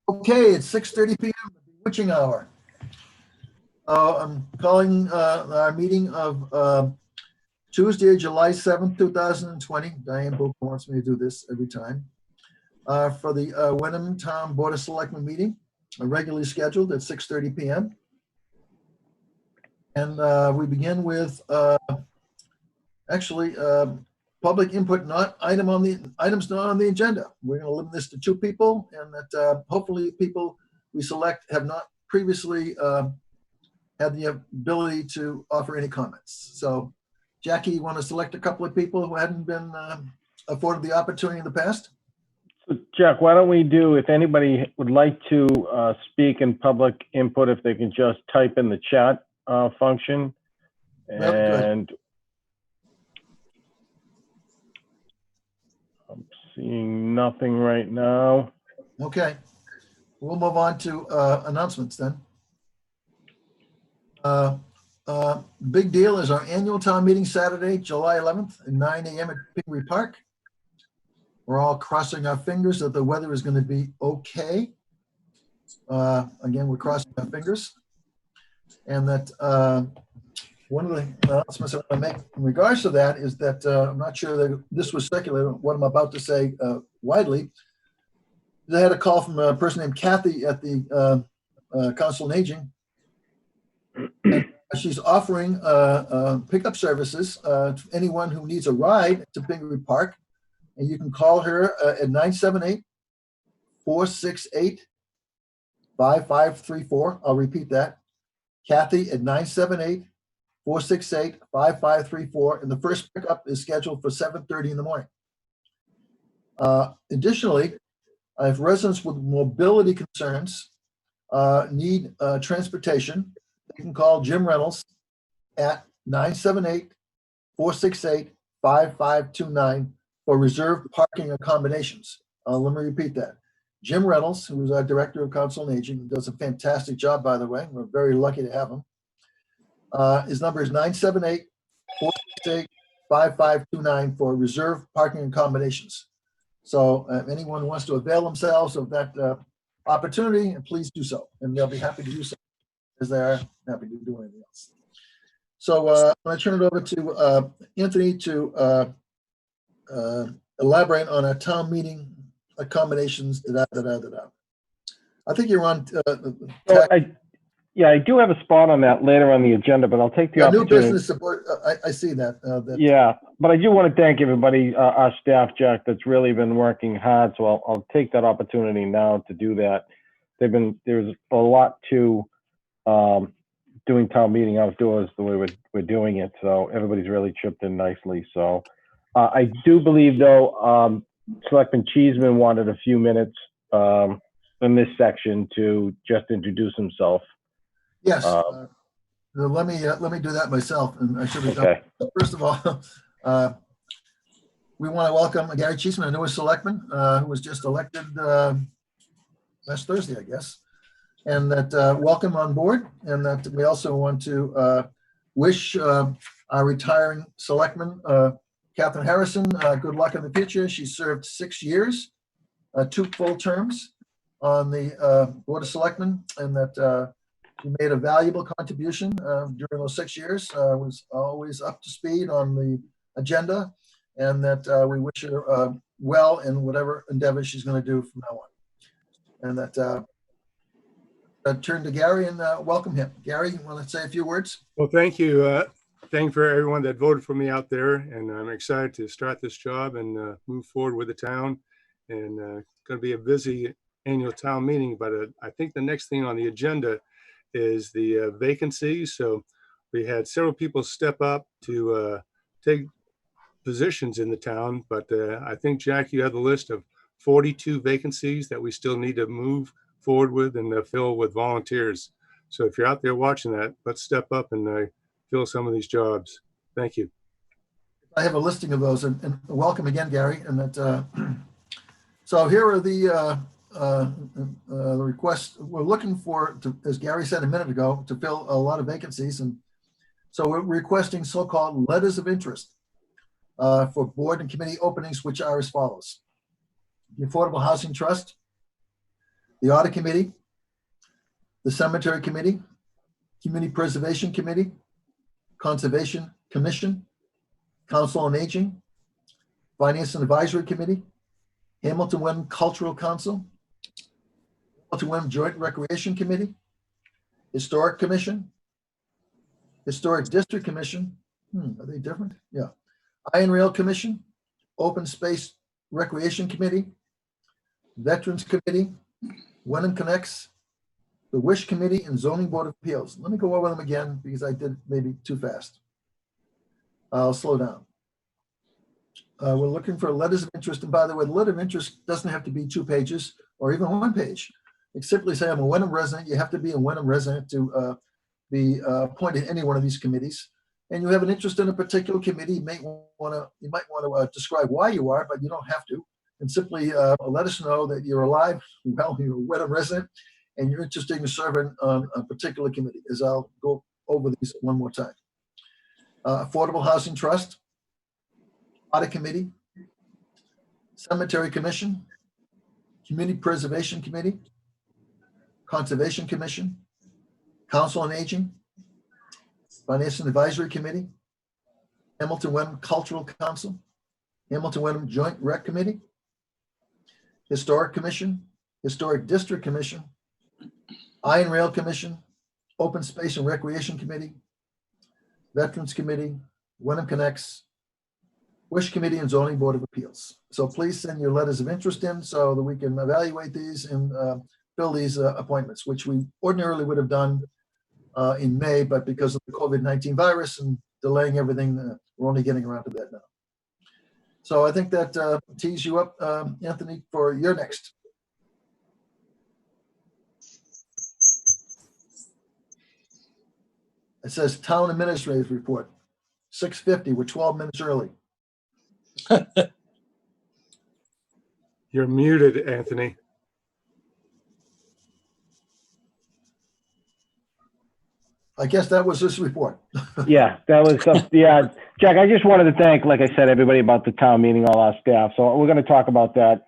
Okay, it's 6:30 p.m., the witching hour. I'm calling our meeting of Tuesday, July 7th, 2020. Diane Book wants me to do this every time. For the Wenham Town Board of Selectmen meeting, regularly scheduled at 6:30 p.m. And we begin with public input, items not on the agenda. We're going to limit this to 2 people, and that hopefully people we select have not previously had the ability to offer any comments. So, Jackie, you want to select a couple of people who hadn't been afforded the opportunity in the past? So Jack, why don't we do, if anybody would like to speak in public input, if they can just type in the chat function. And I'm seeing nothing right now. Okay, we'll move on to announcements then. Big deal is our annual town meeting Saturday, July 11th at 9 a.m. at Pingree Park. We're all crossing our fingers that the weather is going to be okay. Again, we're crossing our fingers. And that one of the announcements I want to make in regards to that is that I'm not sure that this was circulated, what I'm about to say widely. I had a call from a person named Kathy at the Council on Aging. And she's offering pickup services to anyone who needs a ride to Pingree Park. And you can call her at 978-468-5534. I'll repeat that. Kathy at 978-468-5534. And the first pickup is scheduled for 7:30 in the morning. Additionally, if residents with mobility concerns need transportation, you can call Jim Reynolds at 978-468-5529 for reserved parking accommodations. Let me repeat that. Jim Reynolds, who is our Director of Council on Aging, does a fantastic job, by the way. We're very lucky to have him. His number is 978-468-5529 for reserved parking accommodations. So if anyone wants to avail themselves of that opportunity, please do so. And they'll be happy to do so, as they are happy to do anything else. So I'm going to turn it over to Anthony to elaborate on our town meeting accommodations. I think you're on. I do have a spot on that later on the agenda, but I'll take the opportunity. New business support. I see that. Yeah, but I do want to thank everybody, our staff, Jack, that's really been working hard. So I'll take that opportunity now to do that. There's a lot to doing town meeting outdoors the way we're doing it. So everybody's really chipped in nicely. So I do believe, though, Selectman Cheeseman wanted a few minutes in this section to just introduce himself. Yes. Let me do that myself, and I should have done. First of all, we want to welcome Gary Cheeseman, a newest selectman who was just elected last Thursday, I guess, and that welcome on board, and that we also want to wish our retiring selectman, Catherine Harrison, good luck in the future. She served 6 years, 2 full terms on the Board of Selectmen, and that she made a valuable contribution during those 6 years, was always up to speed on the agenda, and that we wish her well in whatever endeavor she's going to do from now on. And that I turn to Gary and welcome him. Gary, you want to say a few words? Well, thank you. Thank you for everyone that voted for me out there, and I'm excited to start this job and move forward with the town. And going to be a busy annual town meeting, but I think the next thing on the agenda is the vacancies. So we had several people step up to take positions in the town, but I think, Jack, you have the list of 42 vacancies that we still need to move forward with and fill with volunteers. So if you're out there watching that, let's step up and fill some of these jobs. Thank you. I have a listing of those, and welcome again, Gary. And that so here are the requests. We're looking for, as Gary said a minute ago, to fill a lot of vacancies, and so we're requesting so-called letters of interest for board and committee openings, which are as follows: the Affordable Housing Trust, the Audit Committee, the Cemetery Committee, Community Preservation Committee, Conservation Commission, Council on Aging, Finance and Advisory Committee, Hamilton Wenham Cultural Council, Hamilton Wenham Joint Recreation Committee, Historic Commission, Historic District Commission. Are they different? Yeah. Iron Rail Commission, Open Space Recreation Committee, Veterans Committee, Wenham Connects, the Wish Committee, and Zoning Board of Appeals. Let me go over them again because I did maybe too fast. I'll slow down. We're looking for letters of interest. And by the way, the letter of interest doesn't have to be 2 pages or even 1 page. It simply say I'm a Wenham resident. You have to be a Wenham resident to be appointed in any one of these committees. And you have an interest in a particular committee. You might want to describe why you are, but you don't have to. And simply let us know that you're alive, well, you're a Wenham resident, and you're interested in serving on a particular committee, as I'll go over these one more time. Affordable Housing Trust, Audit Committee, Cemetery Commission, Community Preservation Committee, Conservation Commission, Council on Aging, Finance and Advisory Committee, Hamilton Wenham Cultural Council, Hamilton Wenham Joint Rec Committee, Historic Commission, Historic District Commission, Iron Rail Commission, Open Space and Recreation Committee, Veterans Committee, Wenham Connects, Wish Committee, and Zoning Board of Appeals. So please send your letters of interest in so that we can evaluate these and fill these appointments, which we ordinarily would have done in May, but because of the COVID-19 virus and delaying everything, we're only getting around to that now. So I think that tees you up, Anthony, for your next. It says Town Administrator's Report, 6:50. We're 12 minutes early. You're muted, Anthony. I guess that was this report. Yeah, that was yeah, Jack. I just wanted to thank, like I said, everybody about the town meeting, all our staff. So we're going to talk about that,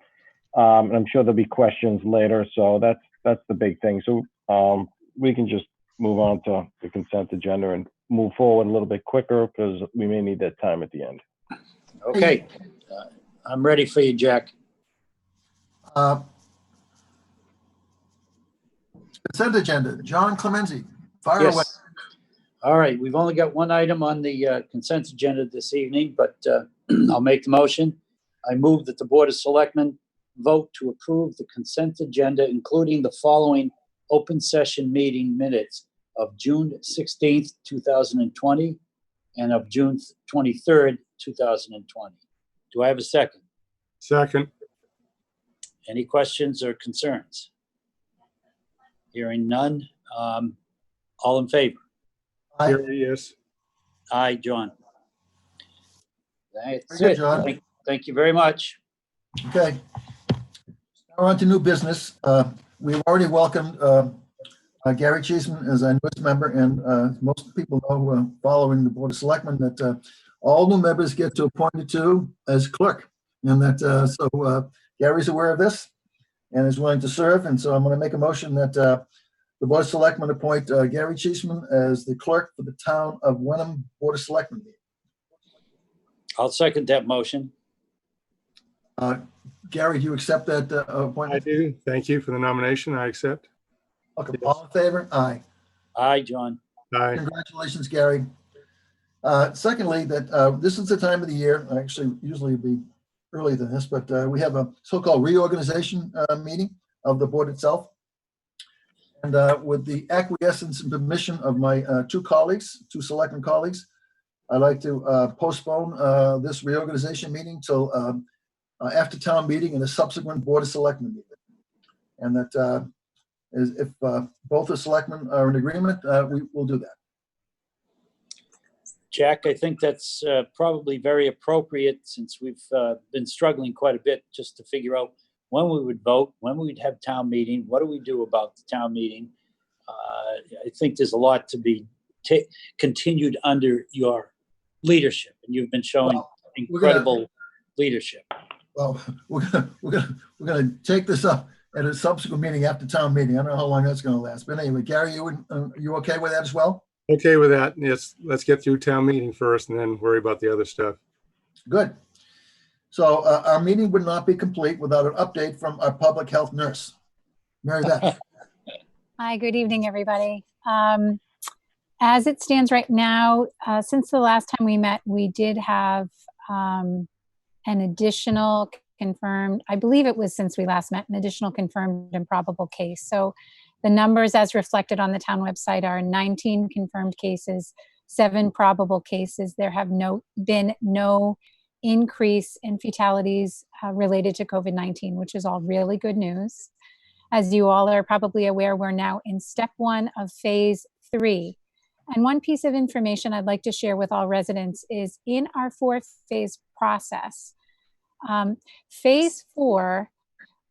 and I'm sure there'll be questions later. So that's the big thing. So we can just move on to the consent agenda and move forward a little bit quicker because we may need that time at the end. Okay, I'm ready for you, Jack. Consent agenda. John Clemency, fire away. Yes. All right, we've only got one item on the consent agenda this evening, but I'll make the motion. I move that the Board of Selectmen vote to approve the consent agenda, including the following open session meeting minutes of June 16th, 2020, and of June 23rd, 2020. Do I have a second? Second. Any questions or concerns? Hearing none. All in favor? Aye. Gary, yes. Aye, John. That's Very good, it. John. Thank you very much. Okay. Now on to new business. We've already welcomed Gary Cheeseman as our newest member, and most people know following the Board of Selectmen that all new members get to appointed to as clerk, and that so Gary's aware of this and is willing to serve. And so I'm going to make a motion that the Board of Selectmen appoint Gary Cheeseman as the clerk for the town of Wenham Board of Selectmen. I'll second that motion. Gary, do you accept that I appointment? do. Thank you for the nomination. I accept. Okay. All in favor? Aye. Aye, John. Aye. Congratulations, Gary. Secondly, that this is the time of the year, actually usually it'd be earlier than this, but we have a so-called reorganization meeting of the board itself. And with the acquiescence and permission of my two selectmen colleagues, I'd like to postpone this reorganization meeting till after town meeting and a subsequent Board of Selectmen meeting. And that if both the selectmen are in agreement, we will do that. Jack, I think that's probably very appropriate since we've been struggling quite a bit just to figure out when we would vote, when we'd have town meeting, what do we do about the town meeting? I think there's a lot to be continued under your leadership, and you've been showing incredible leadership. Well, we're gonna take this up at a subsequent meeting after town meeting. I don't know how long that's going to last. But anyway, Gary, you okay with that as well? Okay with that. Yes, let's get through town meeting first and then worry about the other stuff. Good. So our meeting would not be complete without an update from our public health nurse, Mary Beth. Hi, good evening, everybody. As it stands right now, since the last time we met, we did have an additional confirmed, I believe it was since we last met, an additional confirmed and probable case. So the numbers as reflected on the town website are 19 confirmed cases, 7 probable cases. There have been no increase in fatalities related to COVID-19, which is all really good news. As you all are probably aware, we're now in step 1 of phase 3. And one piece of information I'd like to share with all residents is in our 4th phase process, phase 4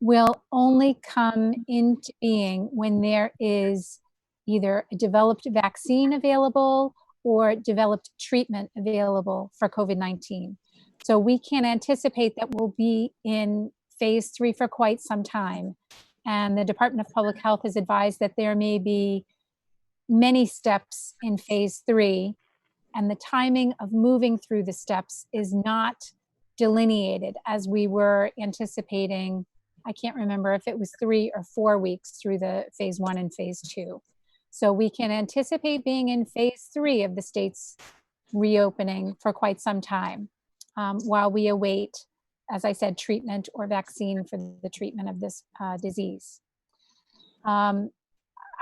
will only come into being when there is either a developed vaccine available or developed treatment available for COVID-19. So we can anticipate that we'll be in phase 3 for quite some time. And the Department of Public Health has advised that there may be many steps in phase 3, and the timing of moving through the steps is not delineated as we were anticipating. I can't remember if it was 3 or 4 weeks through the phase 1 and phase 2. So we can anticipate being in phase 3 of the state's reopening for quite some time while we await, as I said, treatment or vaccine for the treatment of this disease.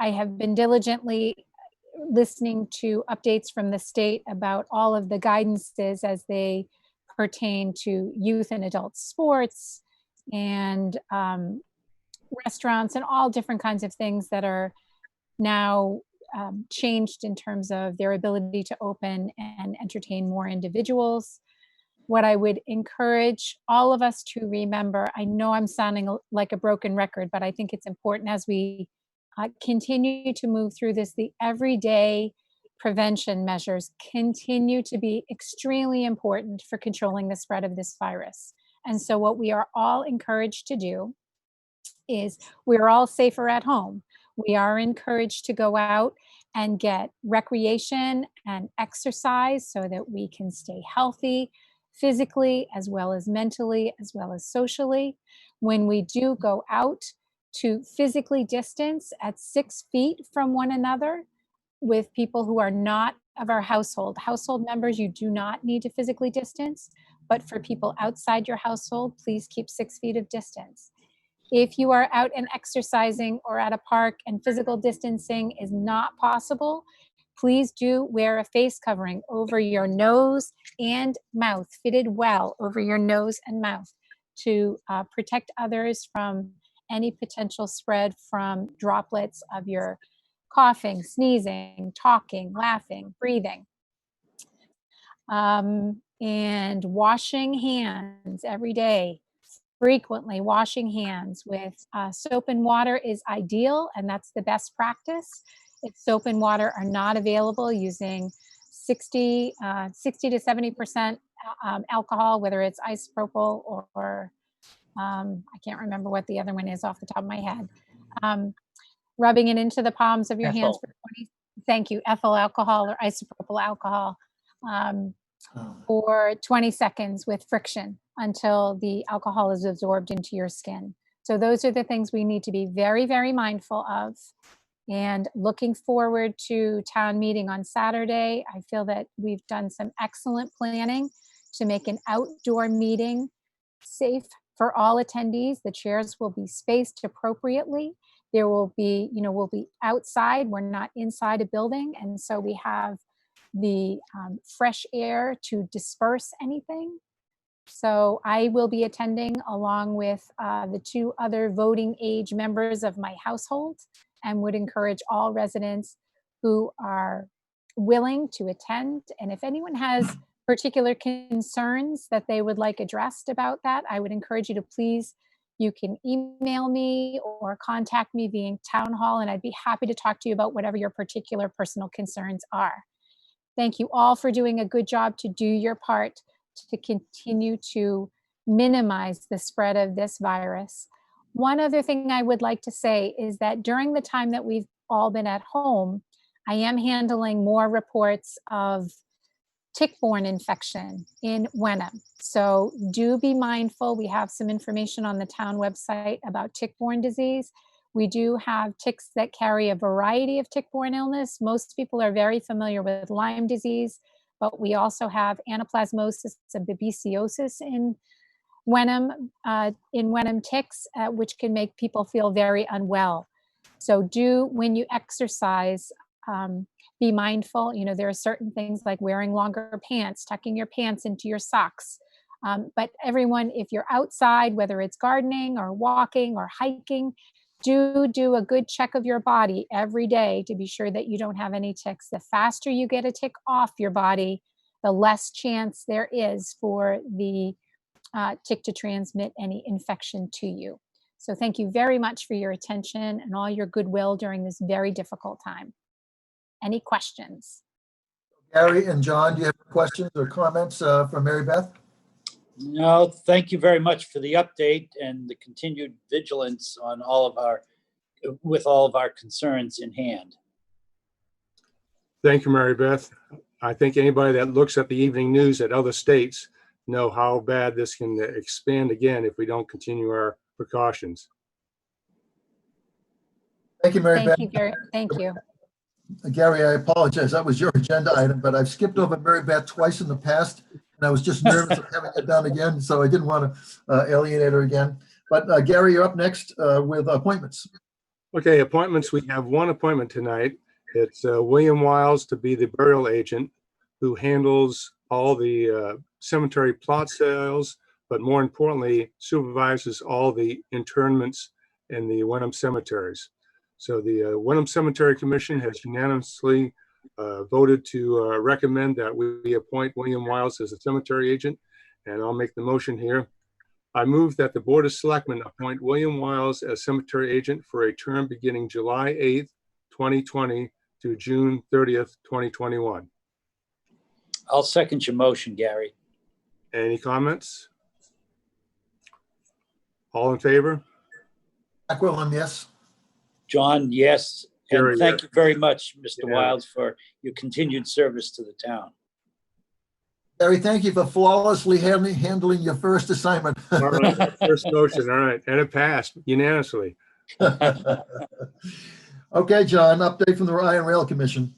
I have been diligently listening to updates from the state about all of the guidances as they pertain to youth and adult sports and restaurants and all different kinds of things that are now changed in terms of their ability to open and entertain more individuals. What I would encourage all of us to remember, I know I'm sounding like a broken record, but I think it's important as we continue to move through this, the everyday prevention measures continue to be extremely important for controlling the spread of this virus. And so what we are all encouraged to do is we're all safer at home. We are encouraged to go out and get recreation and exercise so that we can stay healthy physically as well as mentally as well as socially. When we do go out, to physically distance at 6 feet from one another with people who are not of our household. Household members, you do not need to physically distance, but for people outside your household, please keep 6 feet of distance. If you are out and exercising or at a park and physical distancing is not possible, please do wear a face covering over your nose and mouth, fitted well over your nose and mouth to protect others from any potential spread from droplets of your coughing, sneezing, talking, laughing, breathing. And washing hands every day, frequently washing hands with soap and water is ideal, and that's the best practice. If soap and water are not available, using 60 to 70% alcohol, whether it's isopropyl or I can't remember what the other one is off the top of my head. Rubbing it into the palms of your hands for 20, thank you, ethyl alcohol or isopropyl alcohol for 20 seconds with friction until the alcohol is absorbed into your skin. So those are the things we need to be very, very mindful of. And looking forward to town meeting on Saturday. I feel that we've done some excellent planning to make an outdoor meeting safe for all attendees. The chairs will be spaced appropriately. There will be, we'll be outside. We're not inside a building. And so we have the fresh air to disperse anything. So I will be attending along with the 2 other voting age members of my household, and would encourage all residents who are willing to attend. And if anyone has particular concerns that they would like addressed about that, I would encourage you to please, you can email me or contact me via town hall, and I'd be happy to talk to you about whatever your particular personal concerns are. Thank you all for doing a good job to do your part to continue to minimize the spread of this virus. One other thing I would like to say is that during the time that we've all been at home, I am handling more reports of tick-borne infection in Wenham. So do be mindful. We have some information on the town website about tick-borne disease. We do have ticks that carry a variety of tick-borne illness. Most people are very familiar with Lyme disease, but we also have anaplasmosis and babesiosis in Wenham ticks, which can make people feel very unwell. So do, when you exercise, be mindful. You know, there are certain things like wearing longer pants, tucking your pants into your socks. But everyone, if you're outside, whether it's gardening or walking or hiking, do a good check of your body every day to be sure that you don't have any ticks. The faster you get a tick off your body, the less chance there is for the tick to transmit any infection to you. So thank you very much for your attention and all your goodwill during this very difficult time. Any questions? Gary and John, do you have questions or comments from Mary Beth? No, thank you very much for the update and the continued vigilance on with all of our concerns in hand. Thank you, Mary Beth. I think anybody that looks at the evening news at other states know how bad this can expand again if we don't continue our precautions. Thank you, Mary Beth. Thank you. Gary, I apologize. That was your agenda item, but I've skipped over Mary Beth twice in the past, and I was just nervous of having it done again, so I didn't want to alienate her again. But Gary, you're up next with appointments. Okay, appointments. We have one appointment tonight. It's William Wiles to be the burial agent who handles all the cemetery plot sales, but more importantly, supervises all the internments in the Wenham cemeteries. So the Wenham Cemetery Commission has unanimously voted to recommend that we appoint William Wiles as a cemetery agent, and I'll make the motion here. I move that the Board of Selectmen appoint William Wiles as cemetery agent for a term beginning July 8th, 2020 to June 30th, 2021. I'll second your motion, Gary. Any comments? All in favor? Aquilum, yes. John, yes. Gary, And thank yes. you very much, Mr. Yeah. Wiles, for your continued service to the town. Gary, thank you for flawlessly handling your first assignment. All right, first motion, all right, and it passed unanimously. Okay, John, update from the Iron Rail Commission.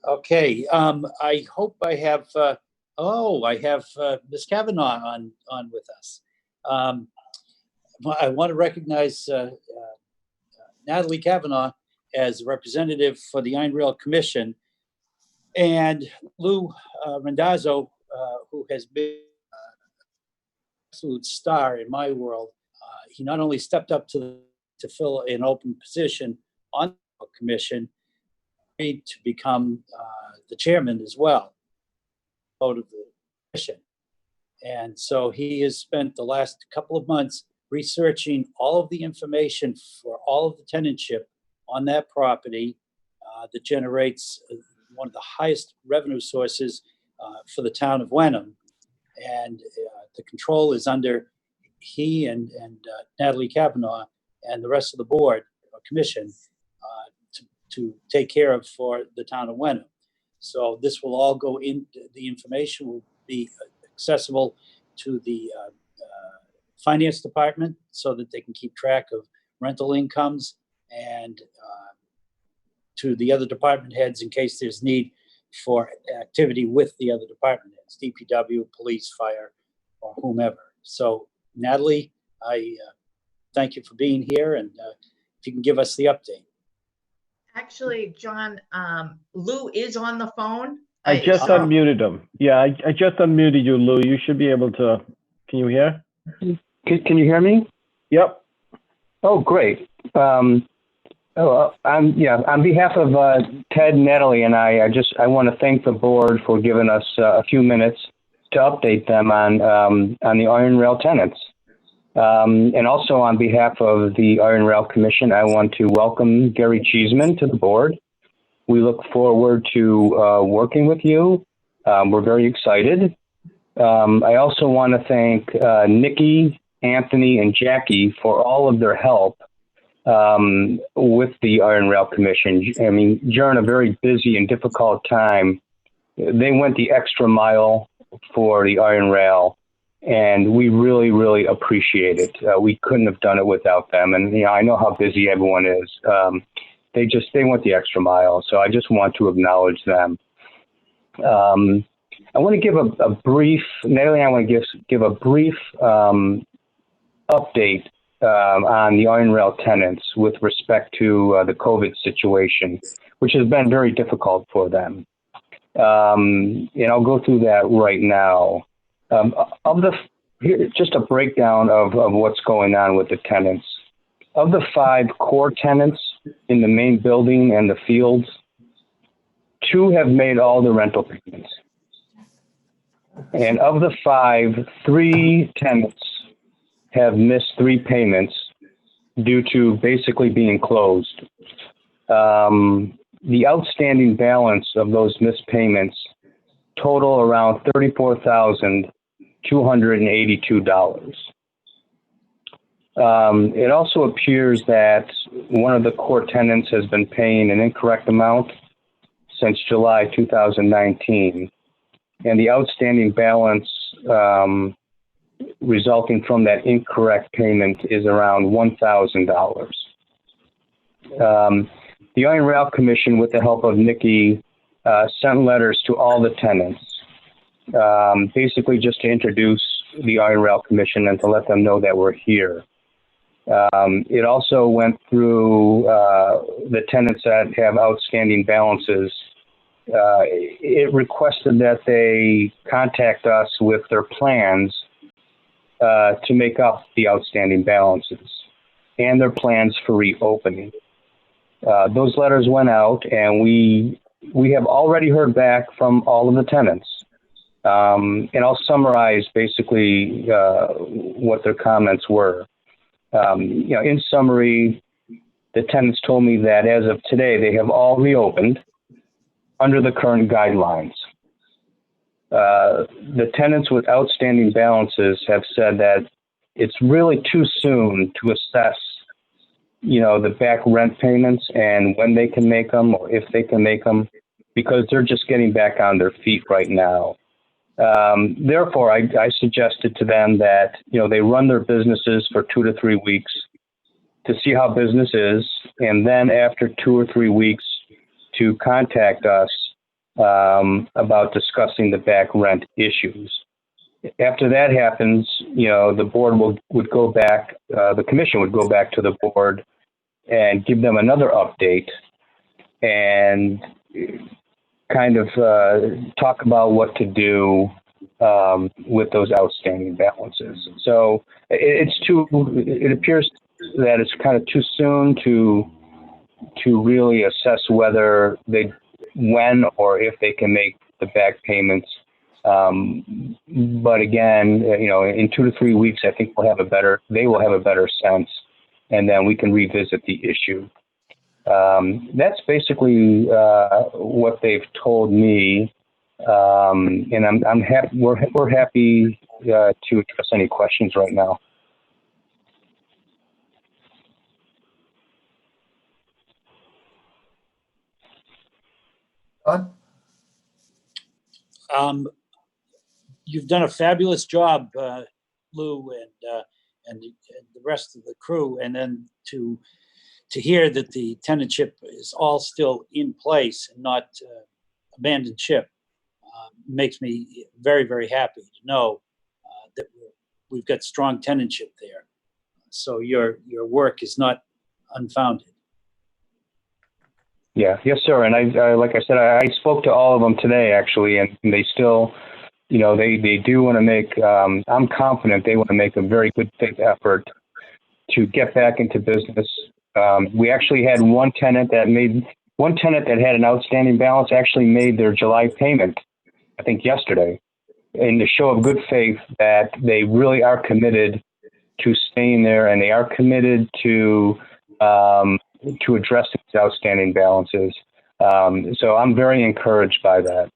Okay, I hope I have, I have Ms. Kavanaugh on with us. I want to recognize Natalie Kavanaugh as a representative for the Iron Rail Commission, and Lou Randazzo, who has been an absolute star in my world. He not only stepped up to fill an open position on the commission, to become the chairman as well, vote of the commission. And so he has spent the last couple of months researching all of the information for all of the tenantship on that property that generates one of the highest revenue sources for the town of Wenham. And the control is under he and Natalie Kavanaugh and the rest of the board or commission to take care of for the town of Wenham. So this will all go in, the information will be accessible to the finance department so that they can keep track of rental incomes, and to the other department heads in case there's need for activity with the other department heads, DPW, police, fire, or whomever. So Natalie, I thank you for being here, and if you can give us the update. Actually, John, Lou is on the phone. I just unmuted him. Yeah, I just unmuted you, Lou. You should be able to. Can you hear? Can you hear me? Yep. Oh, great. On behalf of Ted, Natalie, and I want to thank the board for giving us a few minutes to update them on the Iron Rail tenants. And also on behalf of the Iron Rail Commission, I want to welcome Gary Cheeseman to the board. We look forward to working with you. We're very excited. I also want to thank Nikki Anthony, and Jackie for all of their help with the Iron Rail Commission. I mean, during a very busy and difficult time, they went the extra mile for the Iron Rail, and we really, really appreciate it. We couldn't have done it without them. And, you know, I know how busy everyone is. They went the extra mile. So I just want to acknowledge them. I want to give a brief, Natalie, I want to give a brief update on the Iron Rail tenants with respect to the COVID situation, which has been very difficult for them. And I'll go through that right now. Just a breakdown of what's going on with the tenants. Of the 5 core tenants in the main building and the fields, 2 have made all the rental payments. And of the 5, 3 tenants have missed 3 payments due to basically being closed. The outstanding balance of those missed payments total around $34,282. It also appears that one of the core tenants has been paying an incorrect amount since July 2019, and the outstanding balance resulting from that incorrect payment is around $1,000. The Iron Rail Commission, with the help of Nikki, sent letters to all the tenants, basically just to introduce the Iron Rail Commission and to let them know that we're here. It also went through the tenants that have outstanding balances. It requested that they contact us with their plans to make up the outstanding balances and their plans for reopening. Those letters went out, and we have already heard back from all of the tenants. And I'll summarize basically what their comments were. In summary, the tenants told me that as of today, they have all reopened under the current guidelines. The tenants with outstanding balances have said that it's really too soon to assess, the back rent payments and when they can make them or if they can make them, because they're just getting back on their feet right now. Therefore, I suggested to them that, they run their businesses for 2 to 3 weeks to see how business is, and then after 2 or 3 weeks to contact us about discussing the back rent issues. After that happens, the board would go back, the commission would go back to the board and give them another update and kind of talk about what to do with those outstanding balances. So it appears that it's kind of too soon to really assess whether when or if they can make the back payments. But again, in 2 to 3 weeks, I think they will have a better sense, and then we can revisit the issue. That's basically what they've told me, and I'm happy. We're happy to address any questions right now. You've done a fabulous job, Lou, and the rest of the crew, and then to hear that the tenantship is all still in place and not abandoned ship makes me very, very happy to know that we've got strong tenantship there. So your work is not unfounded. Yeah, yes, sir. And I like I said, I spoke to all of them today, actually, and they still, they do want to make, I'm confident they want to make a very good faith effort to get back into business. We actually had one tenant that had an outstanding balance actually made their July payment, I think yesterday, in the show of good faith that they really are committed to staying there, and they are committed to address these outstanding balances. So I'm very encouraged by that.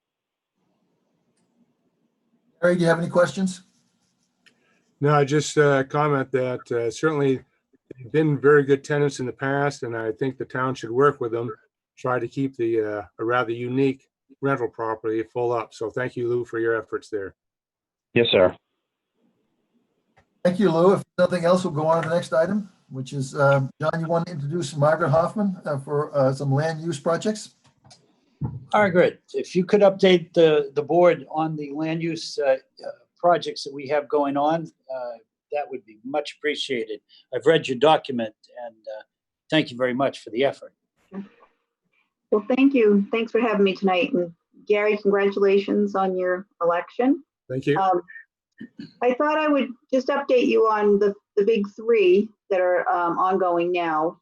Harry, do you have any questions? No, I just comment that certainly they've been very good tenants in the past, and I think the town should work with them, try to keep a rather unique rental property full up. So thank you, Lou, for your efforts there. Yes, sir. Thank you, Lou. If nothing else, we'll go on to the next item, which is, John, you want to introduce Margaret Hoffman for some land use projects? All right, good. If you could update the board on the land use projects that we have going on, that would be much appreciated. I've read your document and thank you very much for the effort. Well, thank you. Thanks for having me tonight. And Gary, congratulations on your election. Thank you. I thought I would just update you on the big three that are ongoing now.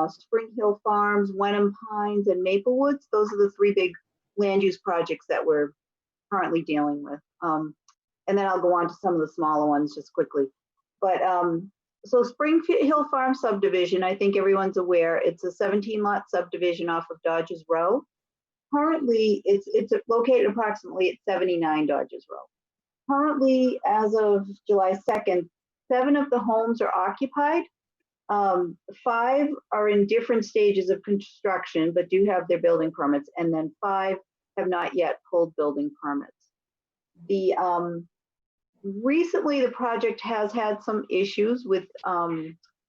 Spring Hill Farms, Wenham Pines, and Maple Woods. Those are the three big land use projects that we're currently dealing with. And then I'll go on to some of the smaller ones just quickly. But so Spring Hill Farm subdivision, I think everyone's aware, it's a 17-lot subdivision off of Dodges Row. Currently, it's located approximately at 79 Dodges Row. Currently, as of July 2nd, 7 of the homes are occupied. 5 are in different stages of construction, but do have their building permits, and then 5 have not yet pulled building permits. Recently, the project has had some issues with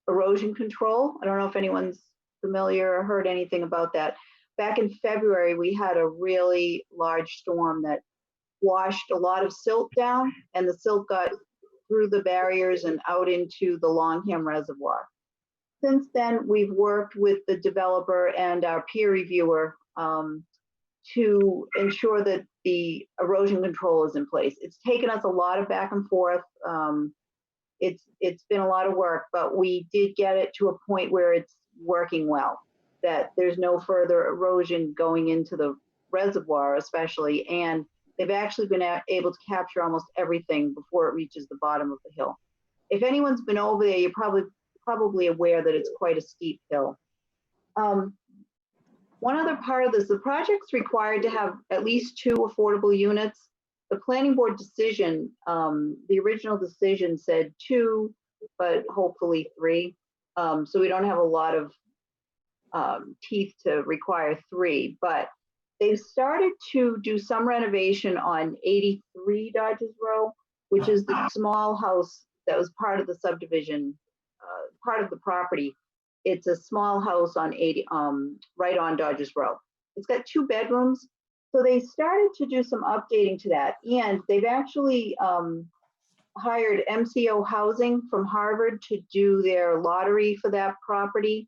erosion control. I don't know if anyone's familiar or heard anything about that. Back in February, we had a really large storm that washed a lot of silt down, and the silt got through the barriers and out into the Longham Reservoir. Since then, we've worked with the developer and our peer reviewer to ensure that the erosion control is in place. It's taken us a lot of back and forth. It's been a lot of work, but we did get it to a point where it's working well, that there's no further erosion going into the reservoir especially, and they've actually been able to capture almost everything before it reaches the bottom of the hill. If anyone's been over there, you're probably aware that it's quite a steep hill. One other part of this, the project's required to have at least 2 affordable units. The planning board decision, the original decision said 2, but hopefully 3. So we don't have a lot of teeth to require 3, but they've started to do some renovation on 83 Dodges Row, which is the small house that was part of the subdivision, part of the property. It's a small house on 80, right on Dodges Row. It's got 2 bedrooms. So they started to do some updating to that. And they've actually hired MCO Housing from Harvard to do their lottery for that property.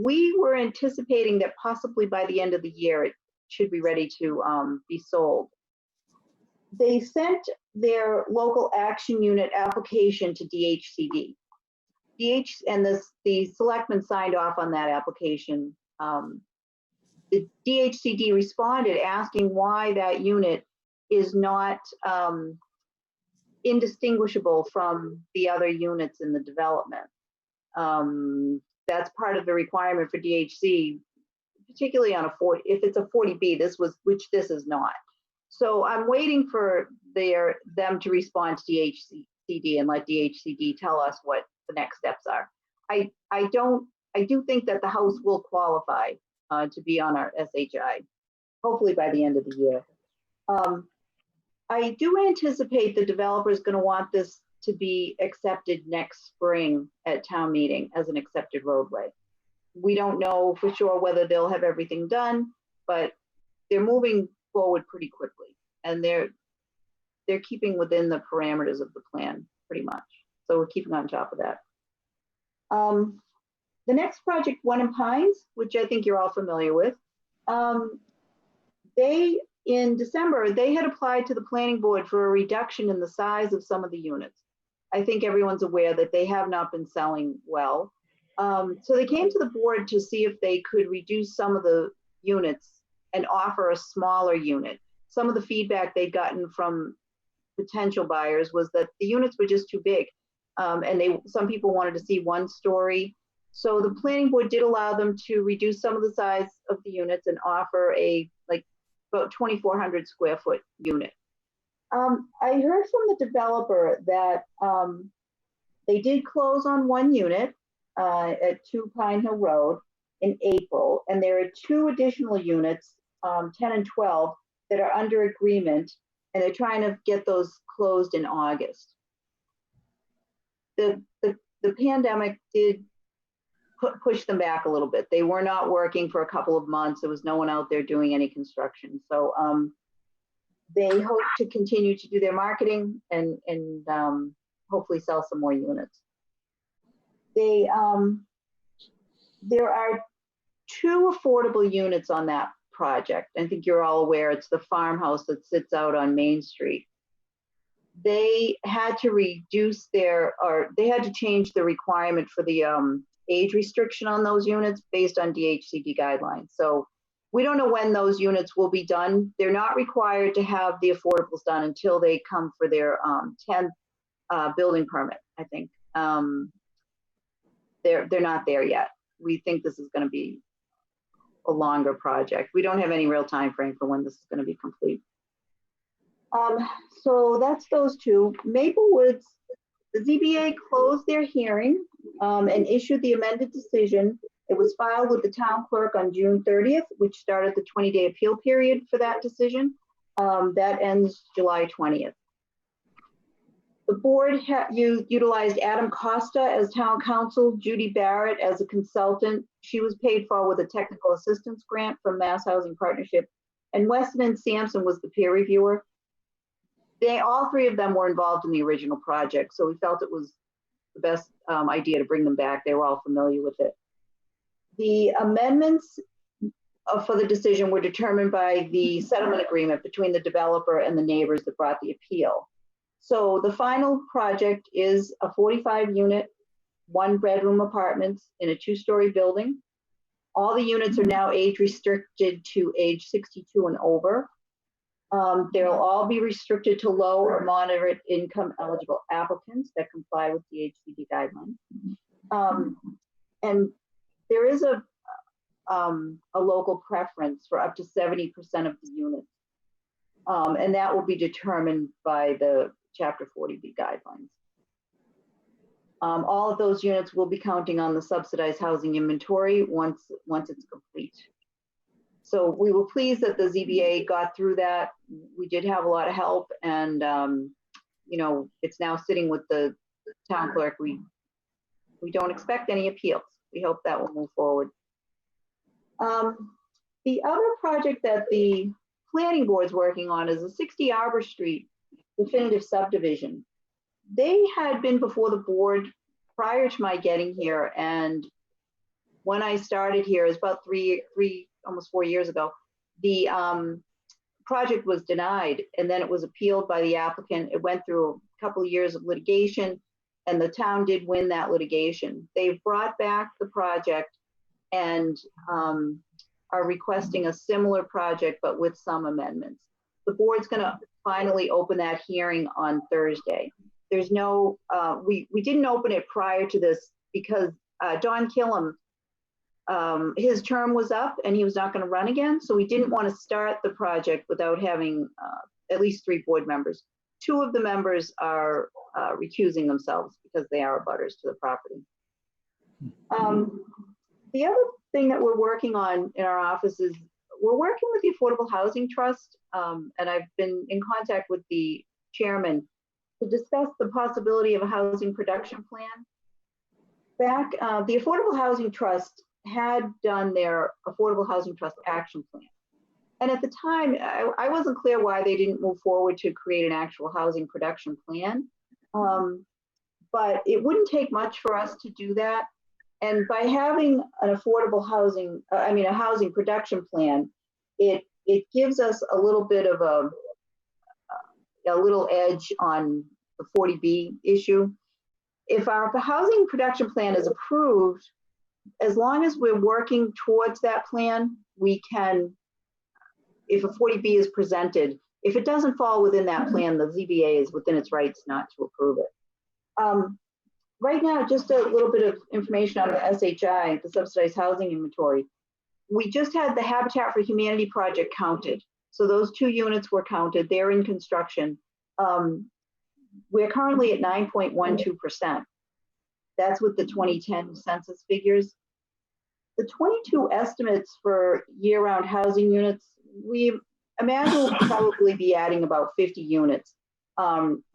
We were anticipating that possibly by the end of the year, it should be ready to be sold. They sent their local action unit application to DHCD. And the selectmen signed off on that application. The DHCD responded asking why that unit is not indistinguishable from the other units in the development. That's part of the requirement for DHC, particularly on a 40, if it's a 40B, which this is not. So I'm waiting for them to respond to DHCD and let DHCD tell us what the next steps are. I do think that the house will qualify to be on our SHI, hopefully by the end of the year. I do anticipate the developer is going to want this to be accepted next spring at town meeting as an accepted roadway. We don't know for sure whether they'll have everything done, but they're moving forward pretty quickly, and they're keeping within the parameters of the plan pretty much. So we're keeping on top of that. The next project, Wenham Pines, which I think you're all familiar with, in December, they had applied to the planning board for a reduction in the size of some of the units. I think everyone's aware that they have not been selling well. So they came to the board to see if they could reduce some of the units and offer a smaller unit. Some of the feedback they'd gotten from potential buyers was that the units were just too big. And some people wanted to see 1 story. So the planning board did allow them to reduce some of the size of the units and offer about 2,400 square foot unit. I heard from the developer that they did close on one unit at 2 Pine Hill Road in April, and there are 2 additional units, 10 and 12, that are under agreement, and they're trying to get those closed in August. The pandemic did push them back a little bit. They were not working for a couple of months. There was no one out there doing any construction. So they hope to continue to do their marketing and hopefully sell some more units. They there are 2 affordable units on that project. I think you're all aware it's the farmhouse that sits out on Main Street. They had to reduce they had to change the requirement for the age restriction on those units based on DHCD guidelines. So we don't know when those units will be done. They're not required to have the affordables done until they come for their 10th building permit, I think. They're not there yet. We think this is going to be a longer project. We don't have any real time frame for when this is going to be complete. So that's those 2. Maple Woods, the ZBA closed their hearing and issued the amended decision. It was filed with the town clerk on June 30th, which started the 20-day appeal period for that decision. That ends July 20th. The board utilized Adam Costa as town counsel, Judy Barrett as a consultant. She was paid for with a technical assistance grant from Mass Housing Partnership, and Weston and Sampson was the peer reviewer. All 3 of them were involved in the original project, so we felt it was the best idea to bring them back. They were all familiar with it. The amendments for the decision were determined by the settlement agreement between the developer and the neighbors that brought the appeal. So the final project is a 45-unit, 1-bedroom apartments in a 2-story building. All the units are now age restricted to age 62 and over. They'll all be restricted to low or moderate income eligible applicants that comply with the HCD guidelines. And there is a local preference for up to 70% of the units. And that will be determined by the Chapter 40B guidelines. All of those units will be counting on the subsidized housing inventory once it's complete. So we were pleased that the ZBA got through that. We did have a lot of help, and you know, it's now sitting with the town clerk. We don't expect any appeals. We hope that will move forward. The other project that the planning board's working on is a 60 Arbor Street definitive subdivision. They had been before the board prior to my getting here, and when I started here, it was about almost 4 years ago, the project was denied, and then it was appealed by the applicant. It went through a couple of years of litigation, and the town did win that litigation. They've brought back the project and are requesting a similar project, but with some amendments. The board's gonna finally open that hearing on Thursday. There's no, we didn't open it prior to this because Don Killam, his term was up and he was not gonna run again. So we didn't wanna start the project without having at least 3 board members. 2 of the members are recusing themselves because they are abutters to the property. The other thing that we're working on in our office is we're working with the Affordable Housing Trust, and I've been in contact with the chairman to discuss the possibility of a housing production plan. The Affordable Housing Trust had done their Affordable Housing Trust Action Plan. And at the time, I wasn't clear why they didn't move forward to create an actual housing production plan. But it wouldn't take much for us to do that. And by having an affordable housing, a housing production plan, it gives us a little bit of a little edge on the 40B issue. If our housing production plan is approved, as long as we're working towards that plan, we can, if a 40B is presented, if it doesn't fall within that plan, the ZBA is within its rights not to approve it. Right now, just a little bit of information on the SHI, the subsidized housing inventory. We just had the Habitat for Humanity project counted. So those 2 units were counted. They're in construction. We're currently at 9.12%. That's with the 2010 census figures. The 22 estimates for year-round housing units, we imagine we'll probably be adding about 50 units,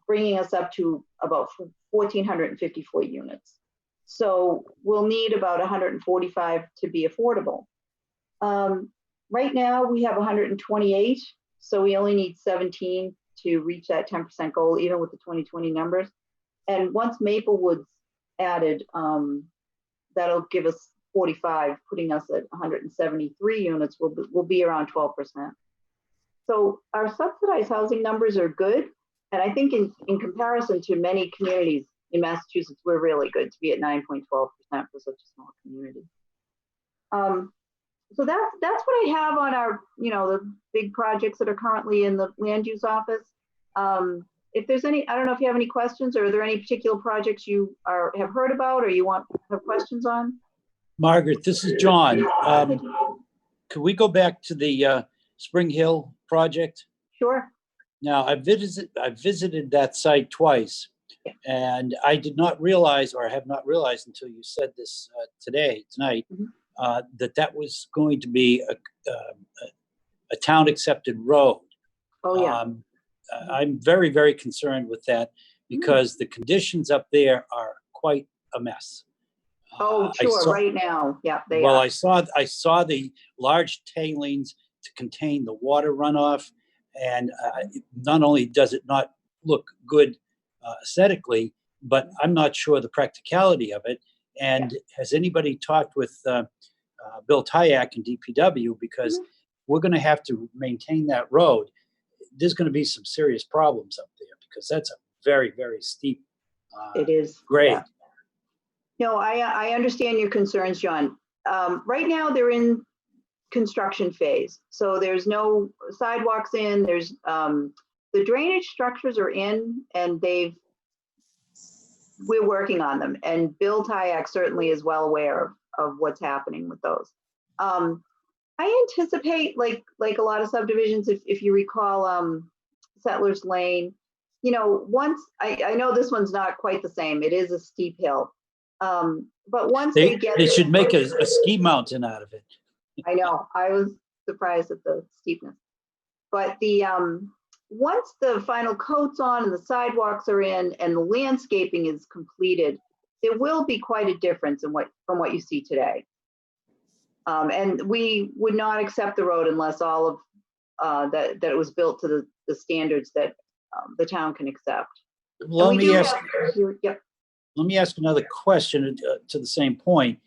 bringing us up to about 1,454 units. So we'll need about 145 to be affordable. Right now we have 128, so we only need 17 to reach that 10% goal, even with the 2020 numbers. And once Maplewood's added, that'll give us 45, putting us at 173 units. Will be around 12%. So our subsidized housing numbers are good. And I think in comparison to many communities in Massachusetts, we're really good to be at 9.12% for such a small community. So that's what I have on our, the big projects that are currently in the land use office. If there's any, I don't know if you have any questions, or are there any particular projects you have heard about or you have questions on? Margaret, this is John. Could we go back to the Spring Hill project? Sure. Now, I visited that site twice, and I did not realize, or have not realized until you said this tonight, that was going to be a town-accepted road. Oh, yeah. I'm very, very concerned with that because the conditions up there are quite a mess. Oh, sure. Right now, yeah, they are. I saw the large tailings to contain the water runoff, and not only does it not look good aesthetically, but I'm not sure the practicality of it. And has anybody talked with Bill Tyak and DPW, because we're going to have to maintain that road. There's going to be some serious problems up there because that's a very, very steep it is grade. Yeah. No, I understand your concerns, John. Right now they're in construction phase. So there's no sidewalks in, there's the drainage structures are in, and we're working on them. And Bill Tyak certainly is well aware of what's happening with those. I anticipate like a lot of subdivisions, if you recall Settlers Lane, once I know this one's not quite the same. It is a steep hill. But once they should make a ski mountain out of it. I know. I was surprised at the steepness. But once the final coat's on and the sidewalks are in and the landscaping is completed, there will be quite a difference from what you see today. And we would not accept the road unless all of that it was built to the standards that the town can accept. Let me ask another question to the same point.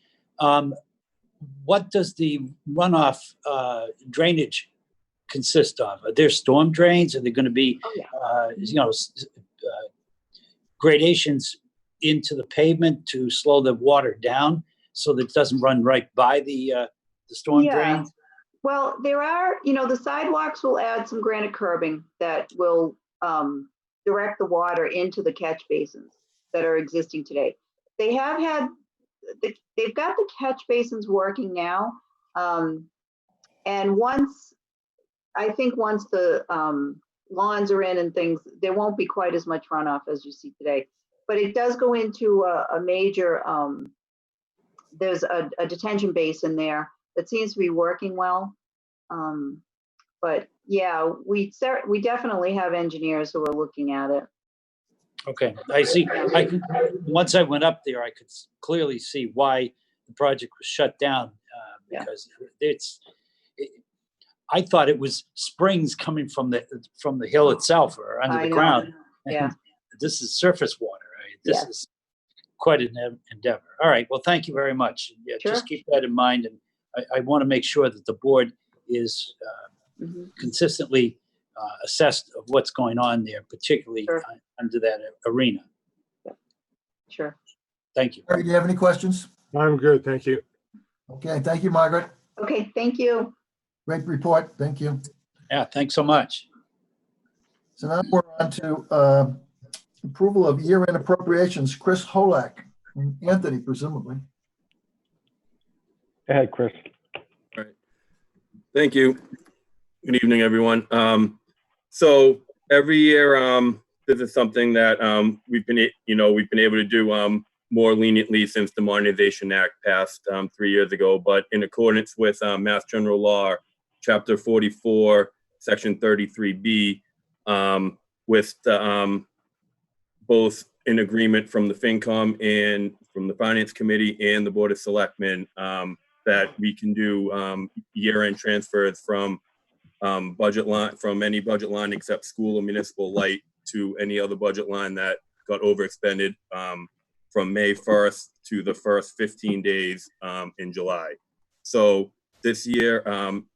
What does the runoff drainage consist of? Are there storm drains? Are there going to be, gradations into the pavement to slow the water down so that it doesn't run right by the storm drains? Well, there are, the sidewalks will add some granite curbing that will direct the water into the catch basins that are existing today. They've got the catch basins working now. And once the lawns are in and things, there won't be quite as much runoff as you see today. But it does go into a major, there's a detention basin there that seems to be working well. But yeah, we definitely have engineers who are looking at it. Okay, I see. Once I went up there, I could clearly see why the project was shut down because I thought it was springs coming from the hill itself or under the ground. Yeah, this is surface water. Right? This is quite an endeavor. All right. Well, thank you very much. Yeah, sure. Just keep that in mind, and I want to make sure that the board is consistently assessed of what's going on there, particularly under that arena. Yeah. Sure. Thank you. Do you have any questions? I'm good, thank you. Okay, thank you, Margaret. Okay, thank you. Great report. Thank you. Yeah, thanks so much. So now we're on to approval of year-end appropriations. Chris Holak, and Anthony, presumably. Go ahead, Chris. All right. Thank you. Good evening, everyone. So every year, this is something that we've been able to do more leniently since the Modernization Act passed 3 years ago. But in accordance with Mass General Law, Chapter 44, Section 33B, with the, both in agreement from the FinCom and from the Finance Committee and the Board of Selectmen, that we can do year-end transfers from budget line, from any budget line except school or municipal light to any other budget line that got overexpended from May 1st to the first 15 days in July. So this year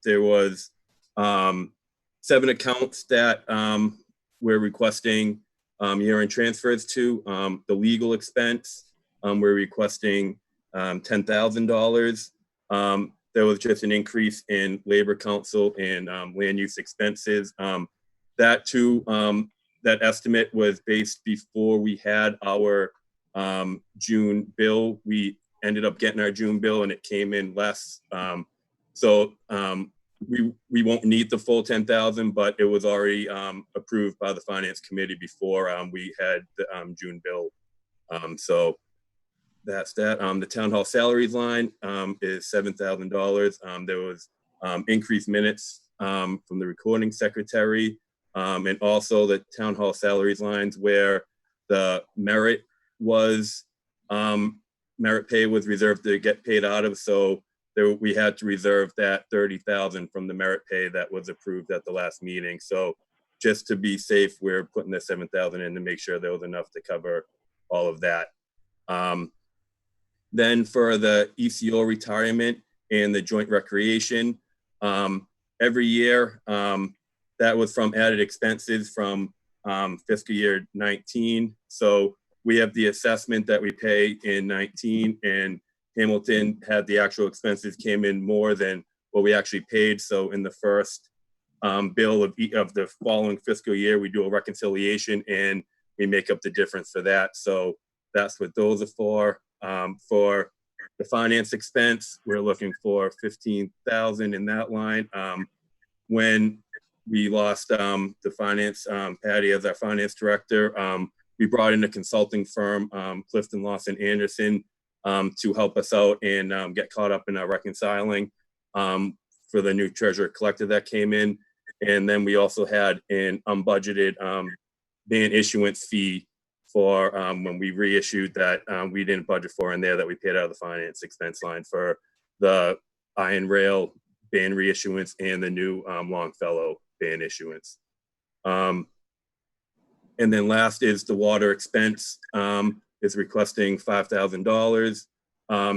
there was 7 accounts that we're requesting year-end transfers to. The legal expense, we're requesting $10,000. There was just an increase in labor council and land use expenses. That too, that estimate was based before we had our June bill. We ended up getting our June bill and it came in less. So we won't need the full 10,000, but it was already approved by the Finance Committee before we had the June bill. So that's that. The town hall salaries line is $7,000. There was increased minutes from the recording secretary, and also the town hall salaries lines where the merit was merit pay was reserved to get paid out of. So there, we had to reserve that $30,000 from the merit pay that was approved at the last meeting. So just to be safe, we're putting the $7,000 in to make sure there was enough to cover all of that. Then for the ECO retirement and the joint recreation, every year, that was from added expenses from fiscal year 19. So we have the assessment that we pay in 19, and Hamilton had the actual expenses came in more than what we actually paid. So in the first bill of the following fiscal year, we do a reconciliation and we make up the difference for that. So that's what those are for. For the finance expense, we're looking for $15,000 in that line. When we lost the finance, Patty as our finance director, we brought in a consulting firm, Clifton Lawson Anderson, to help us out and get caught up in our reconciling for the new treasurer collector that came in. And then we also had an unbudgeted bond issuance fee for when we reissued that we didn't budget for in there that we paid out of the finance expense line for the Iron Rail band reissuance and the new Longfellow band issuance. And then last is the water expense is requesting $5,000.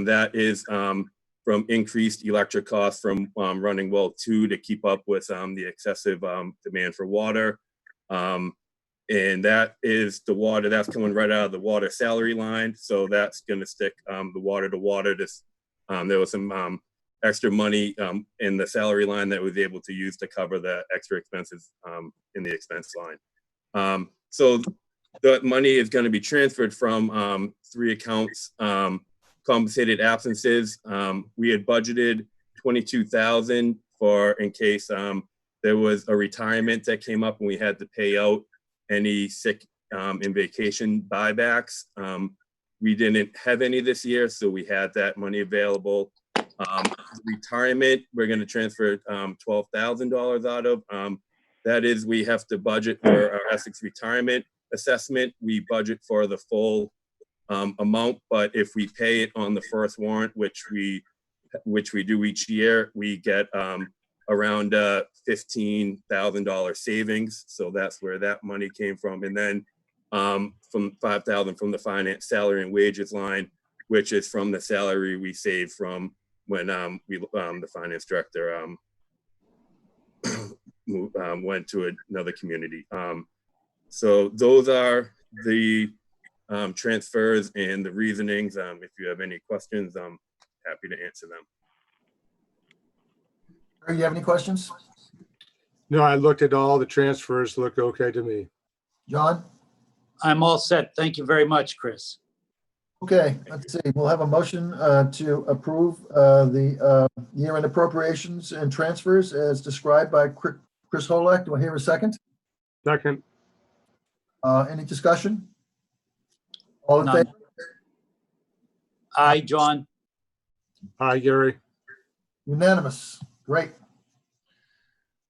That is from increased electric costs from running well 2 to keep up with the excessive demand for water. And that is the water that's coming right out of the water salary line. So that's going to stick the water to water. There was some extra money in the salary line that was able to use to cover the extra expenses in the expense line. So the money is going to be transferred from 3 accounts. Compensated absences, we had budgeted $22,000 for in case there was a retirement that came up and we had to pay out any sick and vacation buybacks. We didn't have any this year, so we had that money available. Retirement, we're going to transfer $12,000 out of. That is, we have to budget for our Essex retirement assessment. We budget for the full amount, but if we pay it on the first warrant, which we do each year, we get around $15,000 savings. So that's where that money came from. And then from $5,000 from the finance salary and wages line, which is from the salary we saved from when the finance director went to another community. So those are the transfers and the reasonings. If you have any questions, I'm happy to answer them. You have any questions? No, I looked at all the transfers, looked okay to me. John? I'm all set. Thank you very much, Chris. Okay, let's see. We'll have a motion to approve the year-end appropriations and transfers as described by Chris Holak. Do I hear a second? Second. Any discussion? All in None. favor? Aye, John. Hi, Gary. Unanimous. Great.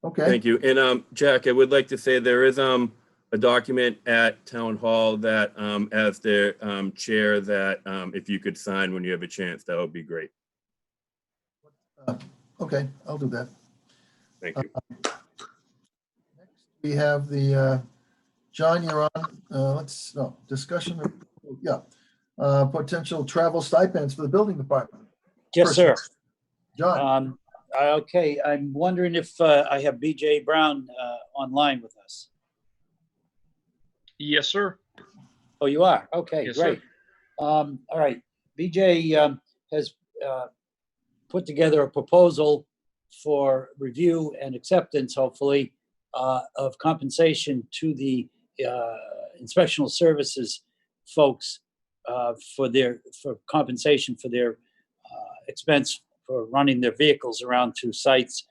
Okay. Thank you. And Jack, I would like to say there is a document at Town Hall that as their chair that if you could sign when you have a chance, that would be great. Okay, I'll do that. Thank you. We have the, John, you're on, discussion of, potential travel stipends for the building department. Yes, sir. John, Okay, I'm wondering if I have BJ Brown online with us. Yes, sir. Oh, you are? Okay, Yes, great. All right, BJ has put together a proposal for review and acceptance, hopefully, of compensation to the inspectional services folks for compensation for their expense for running their vehicles around to sites,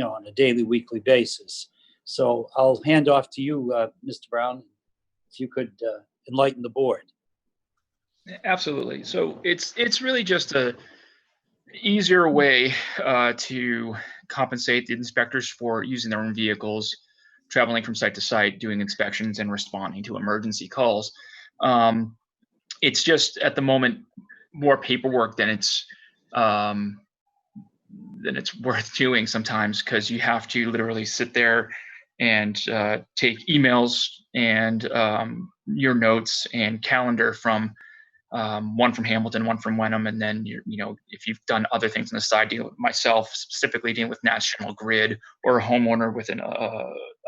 on a daily, weekly basis. So I'll hand off to you, Mr. Brown, if you could enlighten the board. Absolutely. So it's really just a easier way to compensate the inspectors for using their own vehicles, traveling from site to site, doing inspections and responding to emergency calls. It's just at the moment more paperwork than it's worth doing sometimes, because you have to literally sit there and take emails and your notes and calendar from one from Hamilton, one from Wenham, and then if you've done other things on the side, dealing with myself, specifically dealing with National Grid or a homeowner with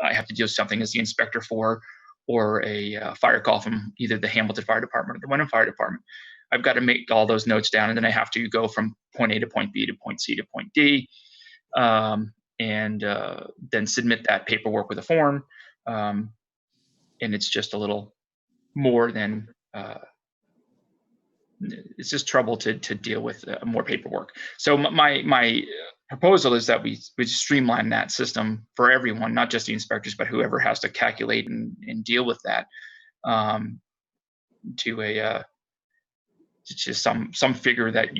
I have to deal with something as the inspector for, or a fire call from either the Hamilton Fire Department or the Wenham Fire Department. I've got to make all those notes down, and then I have to go from point A to point B to point C to point D, and then submit that paperwork with a form. And it's just a little more than it's just trouble to deal with more paperwork. So my proposal is that we streamline that system for everyone, not just the inspectors, but whoever has to calculate and deal with that, to just some figure that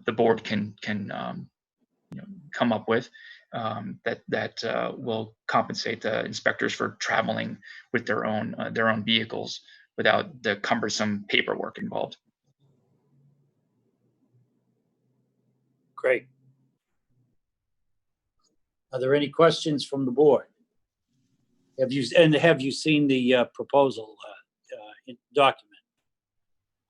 the board can come up with, that will compensate the inspectors for traveling with their own vehicles without the cumbersome paperwork involved. Great. Are there any questions from the board? Have you seen the proposal document?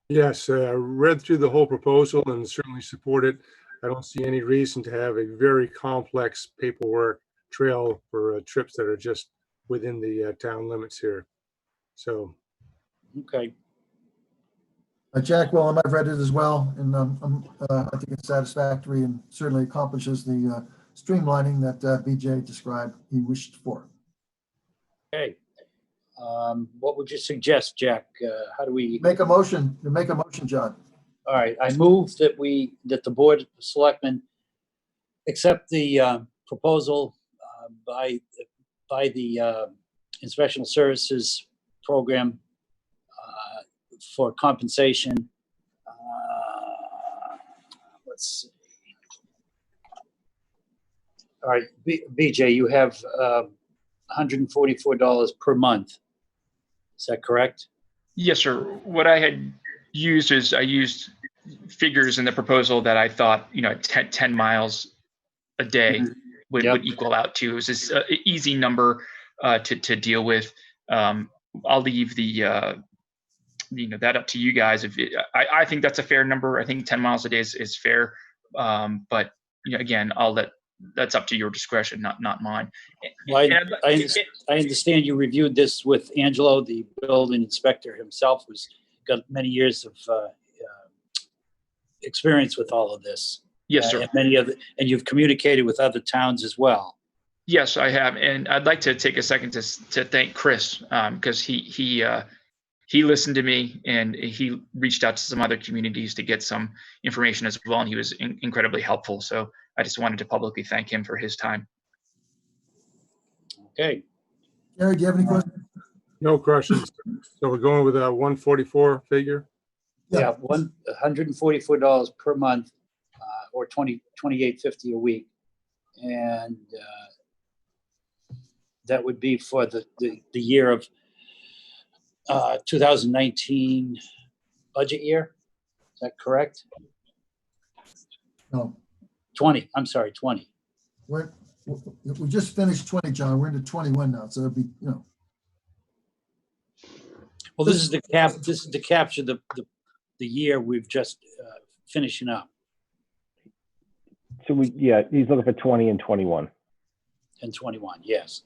Yes, read through the whole proposal and certainly support it. I don't see any reason to have a very complex paperwork trail for trips that are just within the town limits here. So. Okay. Jack, well, I've read it as well, and I think it's satisfactory and certainly accomplishes the streamlining that BJ described he wished for. Okay. What would you suggest, Jack? How do we make a motion? Make a motion, John. All right. I move that the Board of Selectmen accept the proposal by the Inspectional Services Program for compensation. Let's see. All right, BJ, you have $144 per month. Is that correct? Yes, sir. What I had used is I used figures in the proposal that I thought 10 miles a day would equal out to. It was this easy number to deal with. I'll leave the that up to you guys. I think that's a fair number. I think 10 miles a day is fair. But again, that's up to your discretion, not mine. Well, I understand you reviewed this with Angelo, the building inspector himself, who's got many years of experience with all of this. Yes, sir. And you've communicated with other towns as well. Yes, I have, and I'd like to take a second to thank Chris, because he listened to me and he reached out to some other communities to get some information as well, and he was incredibly helpful. So I just wanted to publicly thank him for his time. Okay. Gary, do you have any questions? No questions. So we're going with a 144 figure? Yeah, $144 per month, or $28.50 a week. And that would be for the year of 2019 budget year. Is that correct? No, 20, I'm sorry, 20. we just finished 20, John. We're into 21 now, so it'd be, Well, this is the cap. This is to capture the year we've just finishing up. So he's looking for 20 and 21. And 21, yes.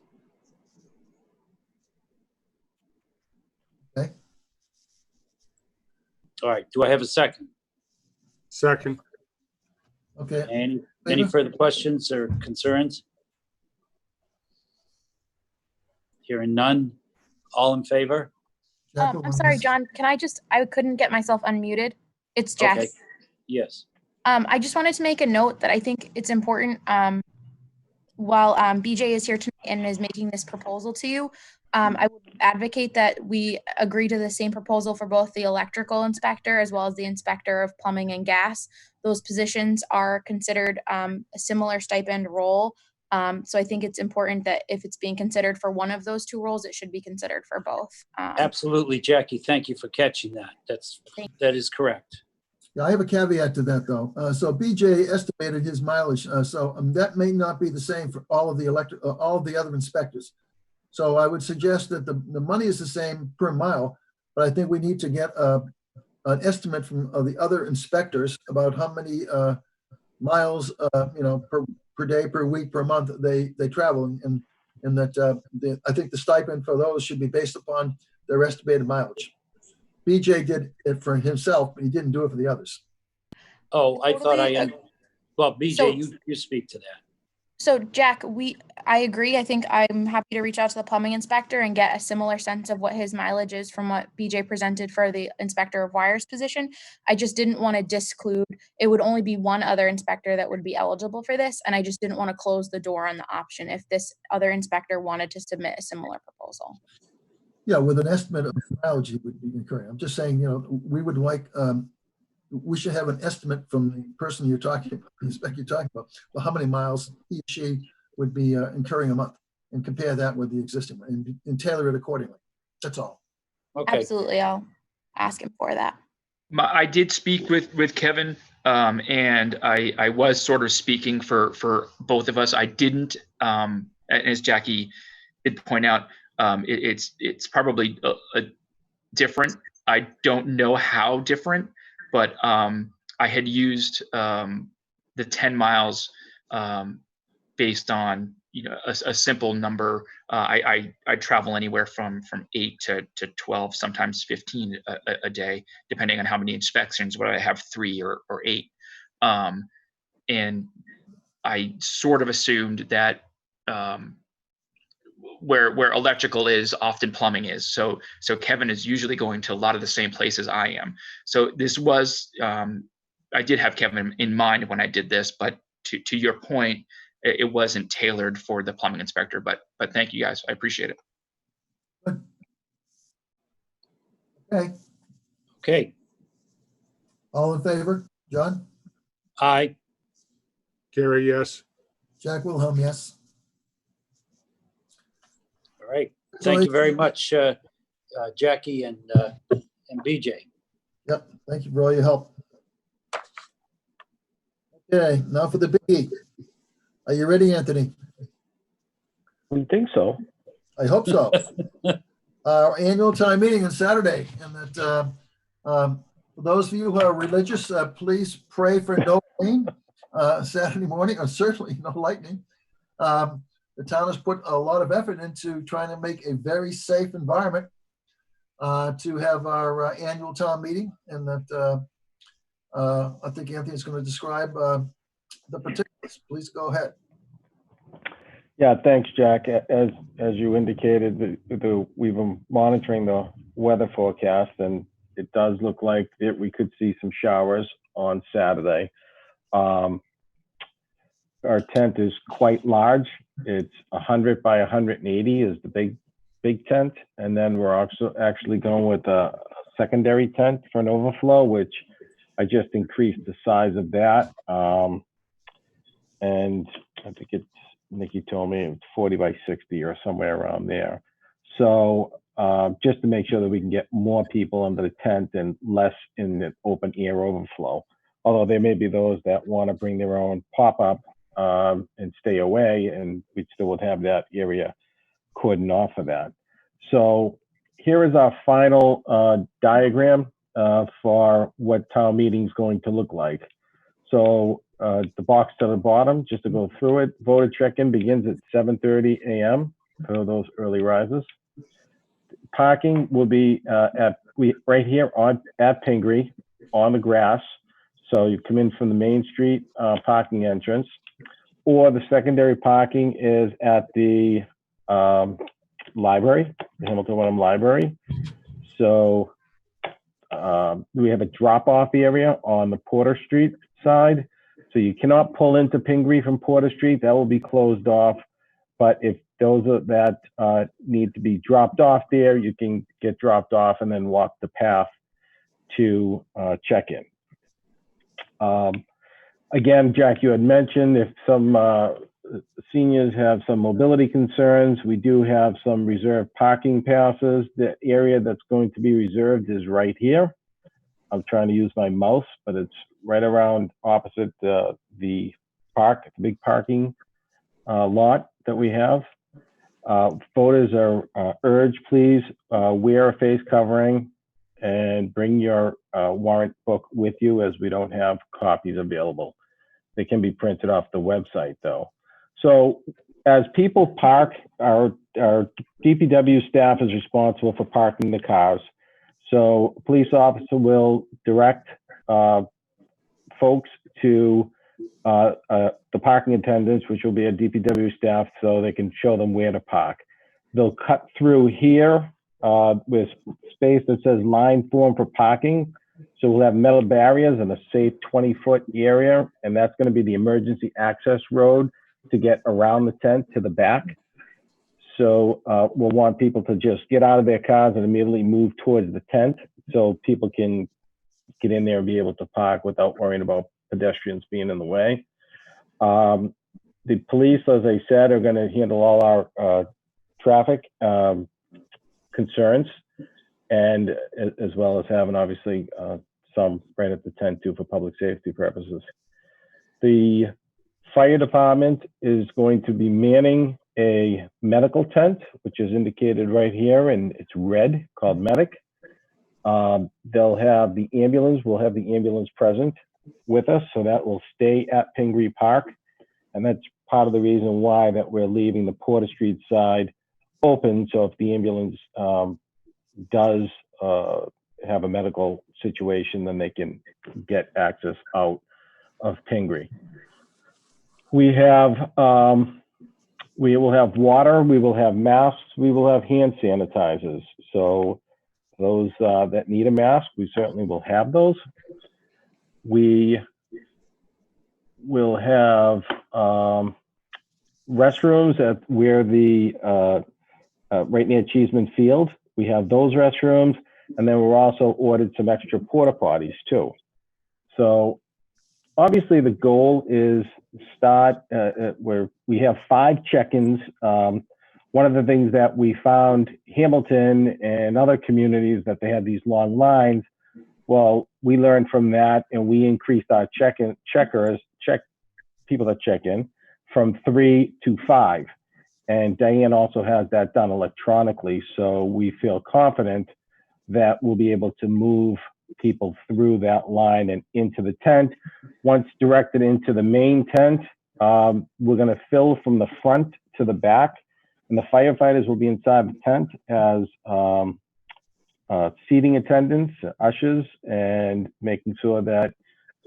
Okay. All right. Do I have a second? Second. Okay. Any further questions or concerns? Hearing none. All in favor? I'm sorry, John, I couldn't get myself unmuted. It's Jack. Okay. Yes. I just wanted to make a note that I think it's important, while BJ is here tonight and is making this proposal to you, I would advocate that we agree to the same proposal for both the electrical inspector as well as the inspector of plumbing and gas. Those positions are considered a similar stipend role. So I think it's important that if it's being considered for one of those two roles, it should be considered for both. Absolutely, Jackie. Thank you for catching that. That is correct. Yeah, I have a caveat to that though. So BJ estimated his mileage. That may not be the same for all of the all of the other inspectors. So I would suggest that the money is the same per mile, but I think we need to get an estimate from the other inspectors about how many miles, per day, per week, per month they travel, and that I think the stipend for those should be based upon their estimated mileage. BJ did it for himself, but he didn't do it for the others. Oh, I thought well, BJ, So- you speak to that. So Jack, I agree. I think I'm happy to reach out to the plumbing inspector and get a similar sense of what his mileage is from what BJ presented for the inspector of wires position. I just didn't want to disclude, it would only be one other inspector that would be eligible for this. And I just didn't want to close the door on the option if this other inspector wanted to submit a similar proposal. Yeah, with an estimate of mileage, he would be incurring. I'm just saying, we would like, we should have an estimate from the person you're talking about, the inspector you're talking about, well, how many miles he or she would be incurring a month, and compare that with the existing one and tailor it accordingly. That's all. Okay. Absolutely. I'll ask him for that. I did speak with Kevin, and I was sort of speaking for both of us. I didn't, as Jackie did point out, it's probably a different. I don't know how different, but I had used the 10 miles based on a simple number. I travel anywhere from 8 to 12, sometimes 15 a day, depending on how many inspections. Whether I have 3 or 8, and I sort of assumed that where electrical is, often plumbing is. So Kevin is usually going to a lot of the same places I am. So this was, I did have Kevin in mind when I did this, but to your point, it wasn't tailored for the plumbing inspector, but thank you guys. I appreciate it. Okay. Okay. All in favor? John? Aye. Gary, yes. Jack Wilhelm, yes. All right. Thank you very much, Jackie and BJ. Yep. Thank you for all your help. Okay, now for the biggie. Are you ready, Anthony? I think so. I hope so. Our annual town meeting on Saturday, and that for those of you who are religious, please pray for no rain Saturday morning, or certainly no lightning. The town has put a lot of effort into trying to make a very safe environment to have our annual town meeting, and that I think Anthony is going to describe the particulars. Please go ahead. Yeah, thanks, Jack. As you indicated, we've been monitoring the weather forecast, and it does look like we could see some showers on Saturday. Our tent is quite large. It's 100 by 180 is the big big tent, and then we're also actually going with a secondary tent for an overflow, which I just increased the size of that. And I think it's, Nikki told me it's 40 by 60 or somewhere around there. So just to make sure that we can get more people under the tent and less in the open air overflow. Although there may be those that want to bring their own pop-up and stay away, and we still would have that area cordoned off of that. So here is our final diagram for what town meeting is going to look like. So the box to the bottom, just to go through it, voter check-in begins at 7:30 a.m. for those early risers. Parking will be right here at Pingree on the grass. So you come in from the Main Street parking entrance, or the secondary parking is at the library, the Hamilton Wenham Library. So we have a drop-off area on the Porter Street side. So you cannot pull into Pingree from Porter Street. That will be closed off. But if those that need to be dropped off there, you can get dropped off and then walk the path to check in. Again, Jack, you had mentioned if some seniors have some mobility concerns, we do have some reserved parking passes. The area that's going to be reserved is right here. I'm trying to use my mouse, but it's right around opposite the park, the big parking lot that we have. Voters are urged, please wear a face covering and bring your warrant book with you, as we don't have copies available. They can be printed off the website though. So as people park, our DPW staff is responsible for parking the cars. So a police officer will direct folks to the parking attendants, which will be a DPW staff, so they can show them where to park. They'll cut through here with space that says line form for parking. So we'll have metal barriers and a safe 20-foot area, and that's going to be the emergency access road to get around the tent to the back. So we'll want people to just get out of their cars and immediately move towards the tent so people can get in there and be able to park without worrying about pedestrians being in the way. The police, as I said, are going to handle all our traffic concerns, and as well as having obviously some right at the tent too for public safety purposes. The fire department is going to be manning a medical tent, which is indicated right here, and it's red, called medic. They'll have the ambulance, we'll have the ambulance present with us, so that will stay at Pingree Park. And that's part of the reason why that we're leaving the Porter Street side open. So if the ambulance does have a medical situation, then they can get access out of Pingree. We will have water, we will have masks, we will have hand sanitizers. So those that need a mask, we certainly will have those. We will have restrooms at where the right near Cheeseman Field. We have those restrooms, and then we're also ordered some extra porta potties too. So obviously the goal is start where we have 5 check-ins. One of the things that we found Hamilton and other communities that they had these long lines. Well, we learned from that, and we increased our people that check in from 3 to 5. And Diane also has that done electronically. So we feel confident that we'll be able to move people through that line and into the tent. Once directed into the main tent, we're going to fill from the front to the back, and the firefighters will be inside the tent as seating attendants, ushers, and making sure that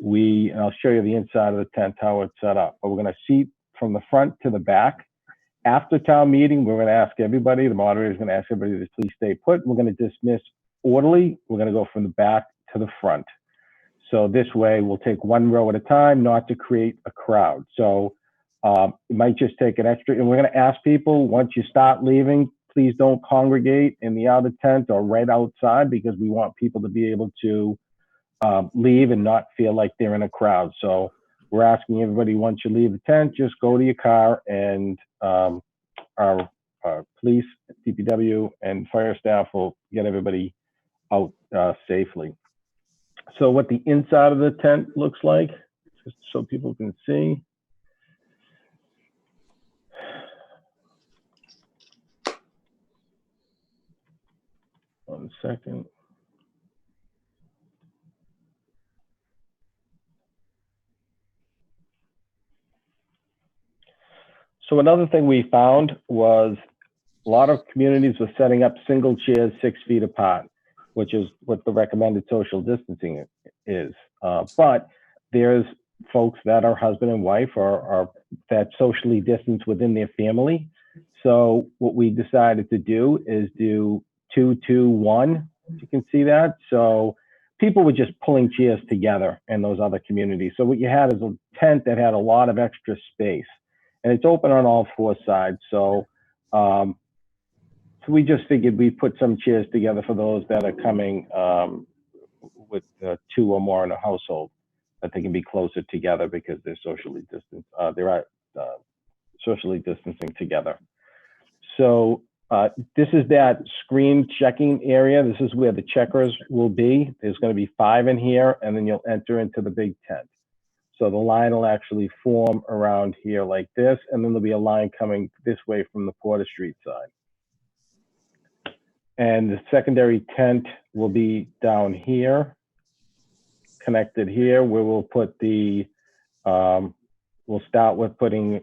and I'll show you the inside of the tent, how it's set up. But we're going to seat from the front to the back. After town meeting, we're going to ask everybody, the moderator is going to ask everybody to please stay put. We're going to dismiss orderly. We're going to go from the back to the front. So this way we'll take one row at a time, not to create a crowd. So it might just take an extra, and we're going to ask people, once you start leaving, please don't congregate in the outer tent or right outside, because we want people to be able to leave and not feel like they're in a crowd. So we're asking everybody, once you leave the tent, just go to your car, and our police, DPW, and fire staff will get everybody out safely. So what the inside of the tent looks like, just so people can see. One second. So another thing we found was a lot of communities were setting up single chairs 6 feet apart, which is what the recommended social distancing is. But there's folks that are husband and wife or that socially distance within their family. So what we decided to do is do 2, 2, 1. You can see that. So people were just pulling chairs together in those other communities. So what you had is a tent that had a lot of extra space, and it's open on all 4 sides. So we just figured we'd put some chairs together for those that are coming with 2 or more in a household, that they can be closer together because they're socially distanced. Socially distancing together. So this is that screen checking area. This is where the checkers will be. There's going to be 5 in here, and then you'll enter into the big tent. So the line will actually form around here like this, and then there'll be a line coming this way from the Porter Street side. And the secondary tent will be down here, connected here, where we'll put the, we'll start with putting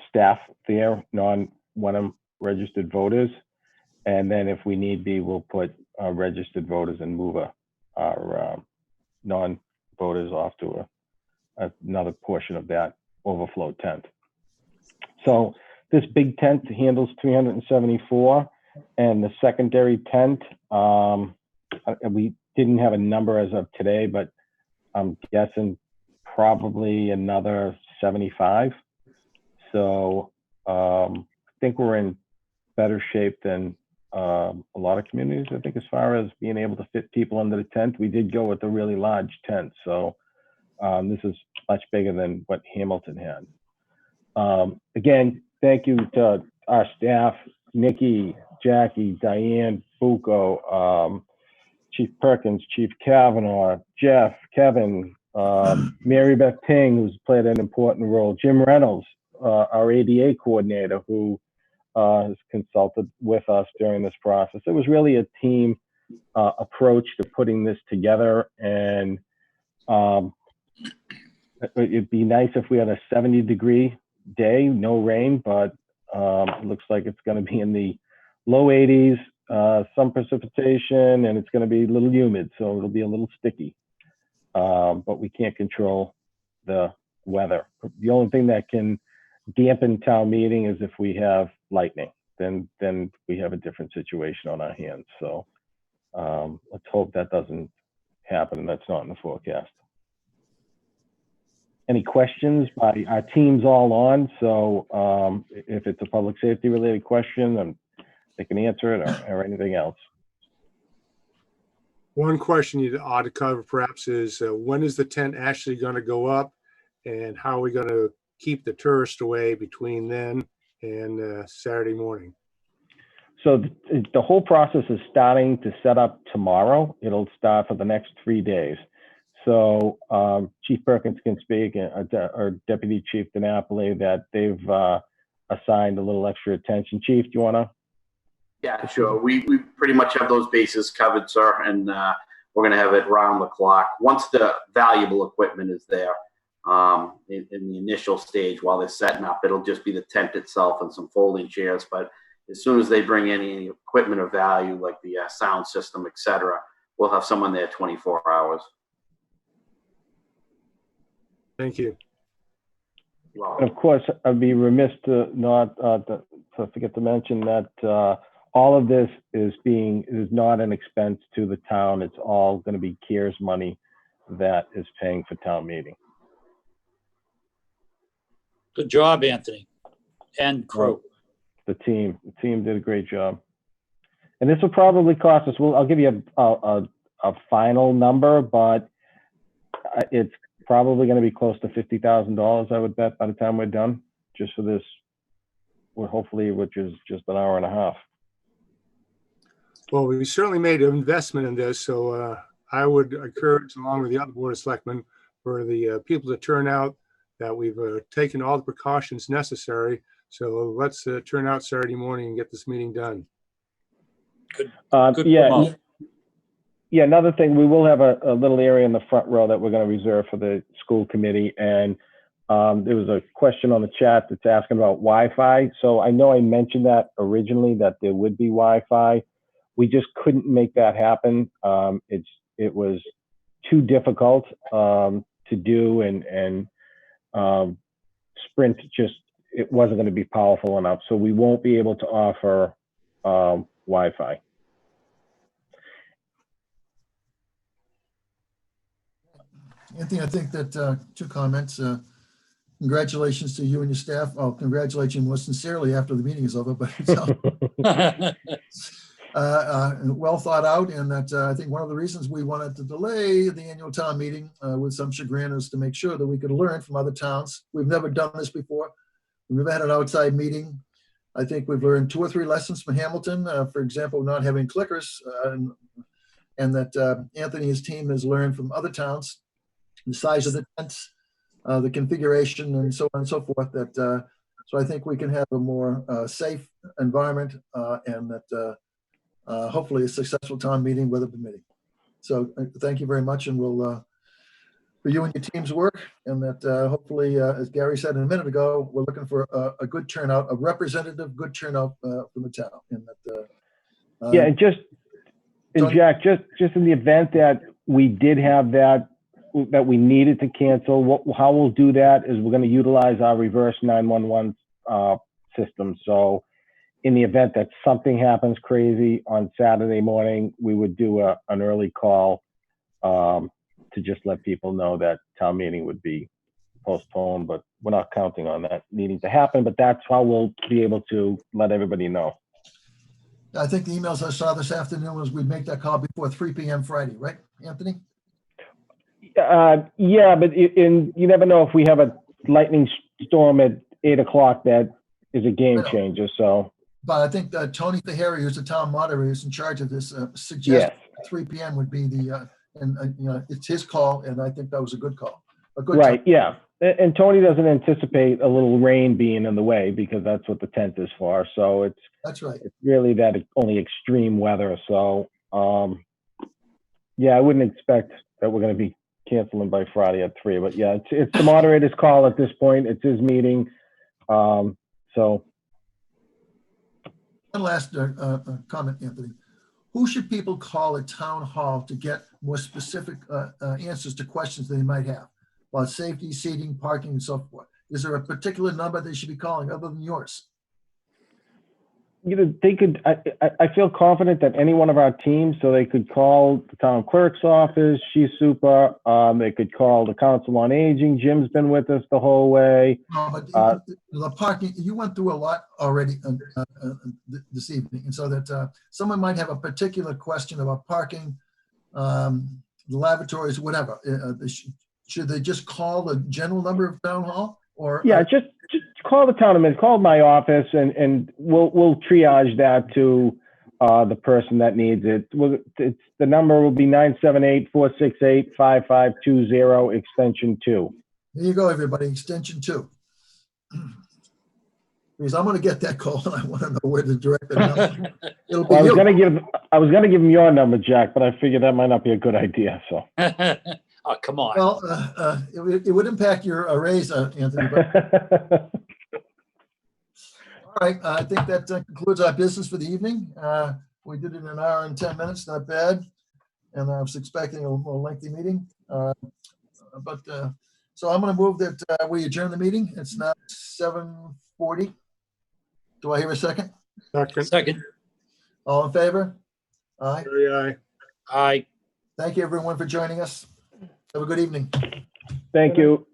staff there, non-Wenham registered voters. And then if we need be, we'll put registered voters and move our non-voters off to another portion of that overflow tent. So this big tent handles 374, and the secondary tent, we didn't have a number as of today, but I'm guessing probably another 75. So I think we're in better shape than a lot of communities, I think, as far as being able to fit people under the tent. We did go with a really large tent, so this is much bigger than what Hamilton had. Again, thank you to our staff, Nikki, Jackie, Diane, Bucco, Chief Perkins, Chief Kavanaugh, Jeff, Kevin, Mary Beth Ting, who's played an important role, Jim Reynolds, our ADA coordinator, who has consulted with us during this process. It was really a team approach to putting this together, and it'd be nice if we had a 70-degree day, no rain, but it looks like it's going to be in the low 80s, some precipitation, and it's going to be a little humid, so it'll be a little sticky. But we can't control the weather. The only thing that can dampen town meeting is if we have lightning. Then we have a different situation on our hands. So let's hope that doesn't happen, and that's not in the forecast. Any questions? Our team's all on, so if it's a public safety related question, they can answer it, or anything else. One question you ought to cover perhaps is when is the tent actually going to go up, and how are we going to keep the tourists away between then and Saturday morning? So the whole process is starting to set up tomorrow. It'll start for the next 3 days. So Chief Perkins can speak, or Deputy Chief DiNapoli, that they've assigned a little extra attention. Chief, do you want to? Yeah, sure. We pretty much have those bases covered, sir, and we're going to have it round the clock. Once the valuable equipment is there, in the initial stage while they're setting up, it'll just be the tent itself and some folding chairs. But as soon as they bring any equipment of value, like the sound system, etc., we'll have someone there 24 hours. Thank you. Well, And of course, I'd be remiss to not to forget to mention that all of this is not an expense to the town. It's all going to be CARES money that is paying for town meeting. Good job, Anthony and crew. the team. The team did a great job. And this will probably cost us, I'll give you a final number, but it's probably going to be close to $50,000, I would bet, by the time we're done, just for this, hopefully, which is just an hour and a half. Well, we certainly made an investment in this, so I would encourage, along with the other Board of Selectmen, for the people to turn out, that we've taken all the precautions necessary. So let's turn out Saturday morning and get this meeting done. Good Yeah. promote. Yeah, another thing, we will have a little area in the front row that we're going to reserve for the school committee. And there was a question on the chat that's asking about Wi-Fi. So I know I mentioned that originally, that there would be Wi-Fi. We just couldn't make that happen. It was too difficult to do, and Sprint just, it wasn't going to be powerful enough. So we won't be able to offer Wi-Fi. Anthony, I think that two comments. Congratulations to you and your staff. I'll congratulate you more sincerely after the meeting is over, but it's well thought out. And that I think one of the reasons we wanted to delay the annual town meeting with some chagrin is to make sure that we could learn from other towns. We've never done this before. We've never had an outside meeting. I think we've learned 2 or 3 lessons from Hamilton, for example, not having clickers, and that Anthony and his team has learned from other towns, the size of the tents, the configuration, and so on and so forth. That so I think we can have a more safe environment, and that hopefully a successful town meeting, weather permitting. So thank you very much, and we'll for you and your team's work, and that hopefully, as Gary said a minute ago, we're looking for a good turnout, a representative good turnout from the town. And that yeah, and Jack, just in the event that we did have that we needed to cancel, how we'll do that is we're going to utilize our reverse 911 system. So in the event that something happens crazy on Saturday morning, we would do an early call to just let people know that town meeting would be postponed, but we're not counting on that needing to happen, but that's how we'll be able to let everybody know. I think the emails I saw this afternoon was we'd make that call before 3 p.m. Friday, right, Anthony? Yeah, but you never know if we have a lightning storm at 8 o'clock that is a game changer. So, but I think Tony Tahari, who's the town moderator, who's in charge of this, suggested 3 p.m. would be the and you know, it's his call, and I think that was a good call. A good right, time. yeah. And Tony doesn't anticipate a little rain being in the way because that's what the tent is for. So that's right. It's really that only extreme weather. So yeah, I wouldn't expect that we're going to be canceling by Friday at 3. But yeah, it's the moderator's call at this point. It's his meeting. So one last comment, Anthony. Who should people call at town hall to get more specific answers to questions they might have about safety, seating, parking, and so forth? Is there a particular number they should be calling other than yours? You know, they could, I feel confident that any one of our teams, so they could call the town clerk's office, she's super, they could call the council on aging, Jim's been with us the whole way. No, but the parking, you went through a lot already this evening, and so that someone might have a particular question about parking, the lavatories, whatever. Should they just call the general number of town hall? Or yeah, just call the town admin, call my office, and we'll triage that to the person that needs it. It's the number will be 978-468-5520, extension 2. There you go, everybody, extension 2. Because I'm going to get that call, and I want to know where to direct the number. It'll be Well, you. I was gonna give him your number, Jack, but I figured that might not be a good idea. So. Oh, come on. Well, it would impact your raise, Anthony. But all right, I think that concludes our business for the evening. We did it in an hour and 10 minutes, not bad. And I was expecting a more lengthy meeting. So I'm going to move that we adjourn the meeting. It's now 7:40. Do I hear a second? Second. All in favor? Aye. Aye. Aye. Thank you, everyone, for joining us. Have a good evening. Thank you.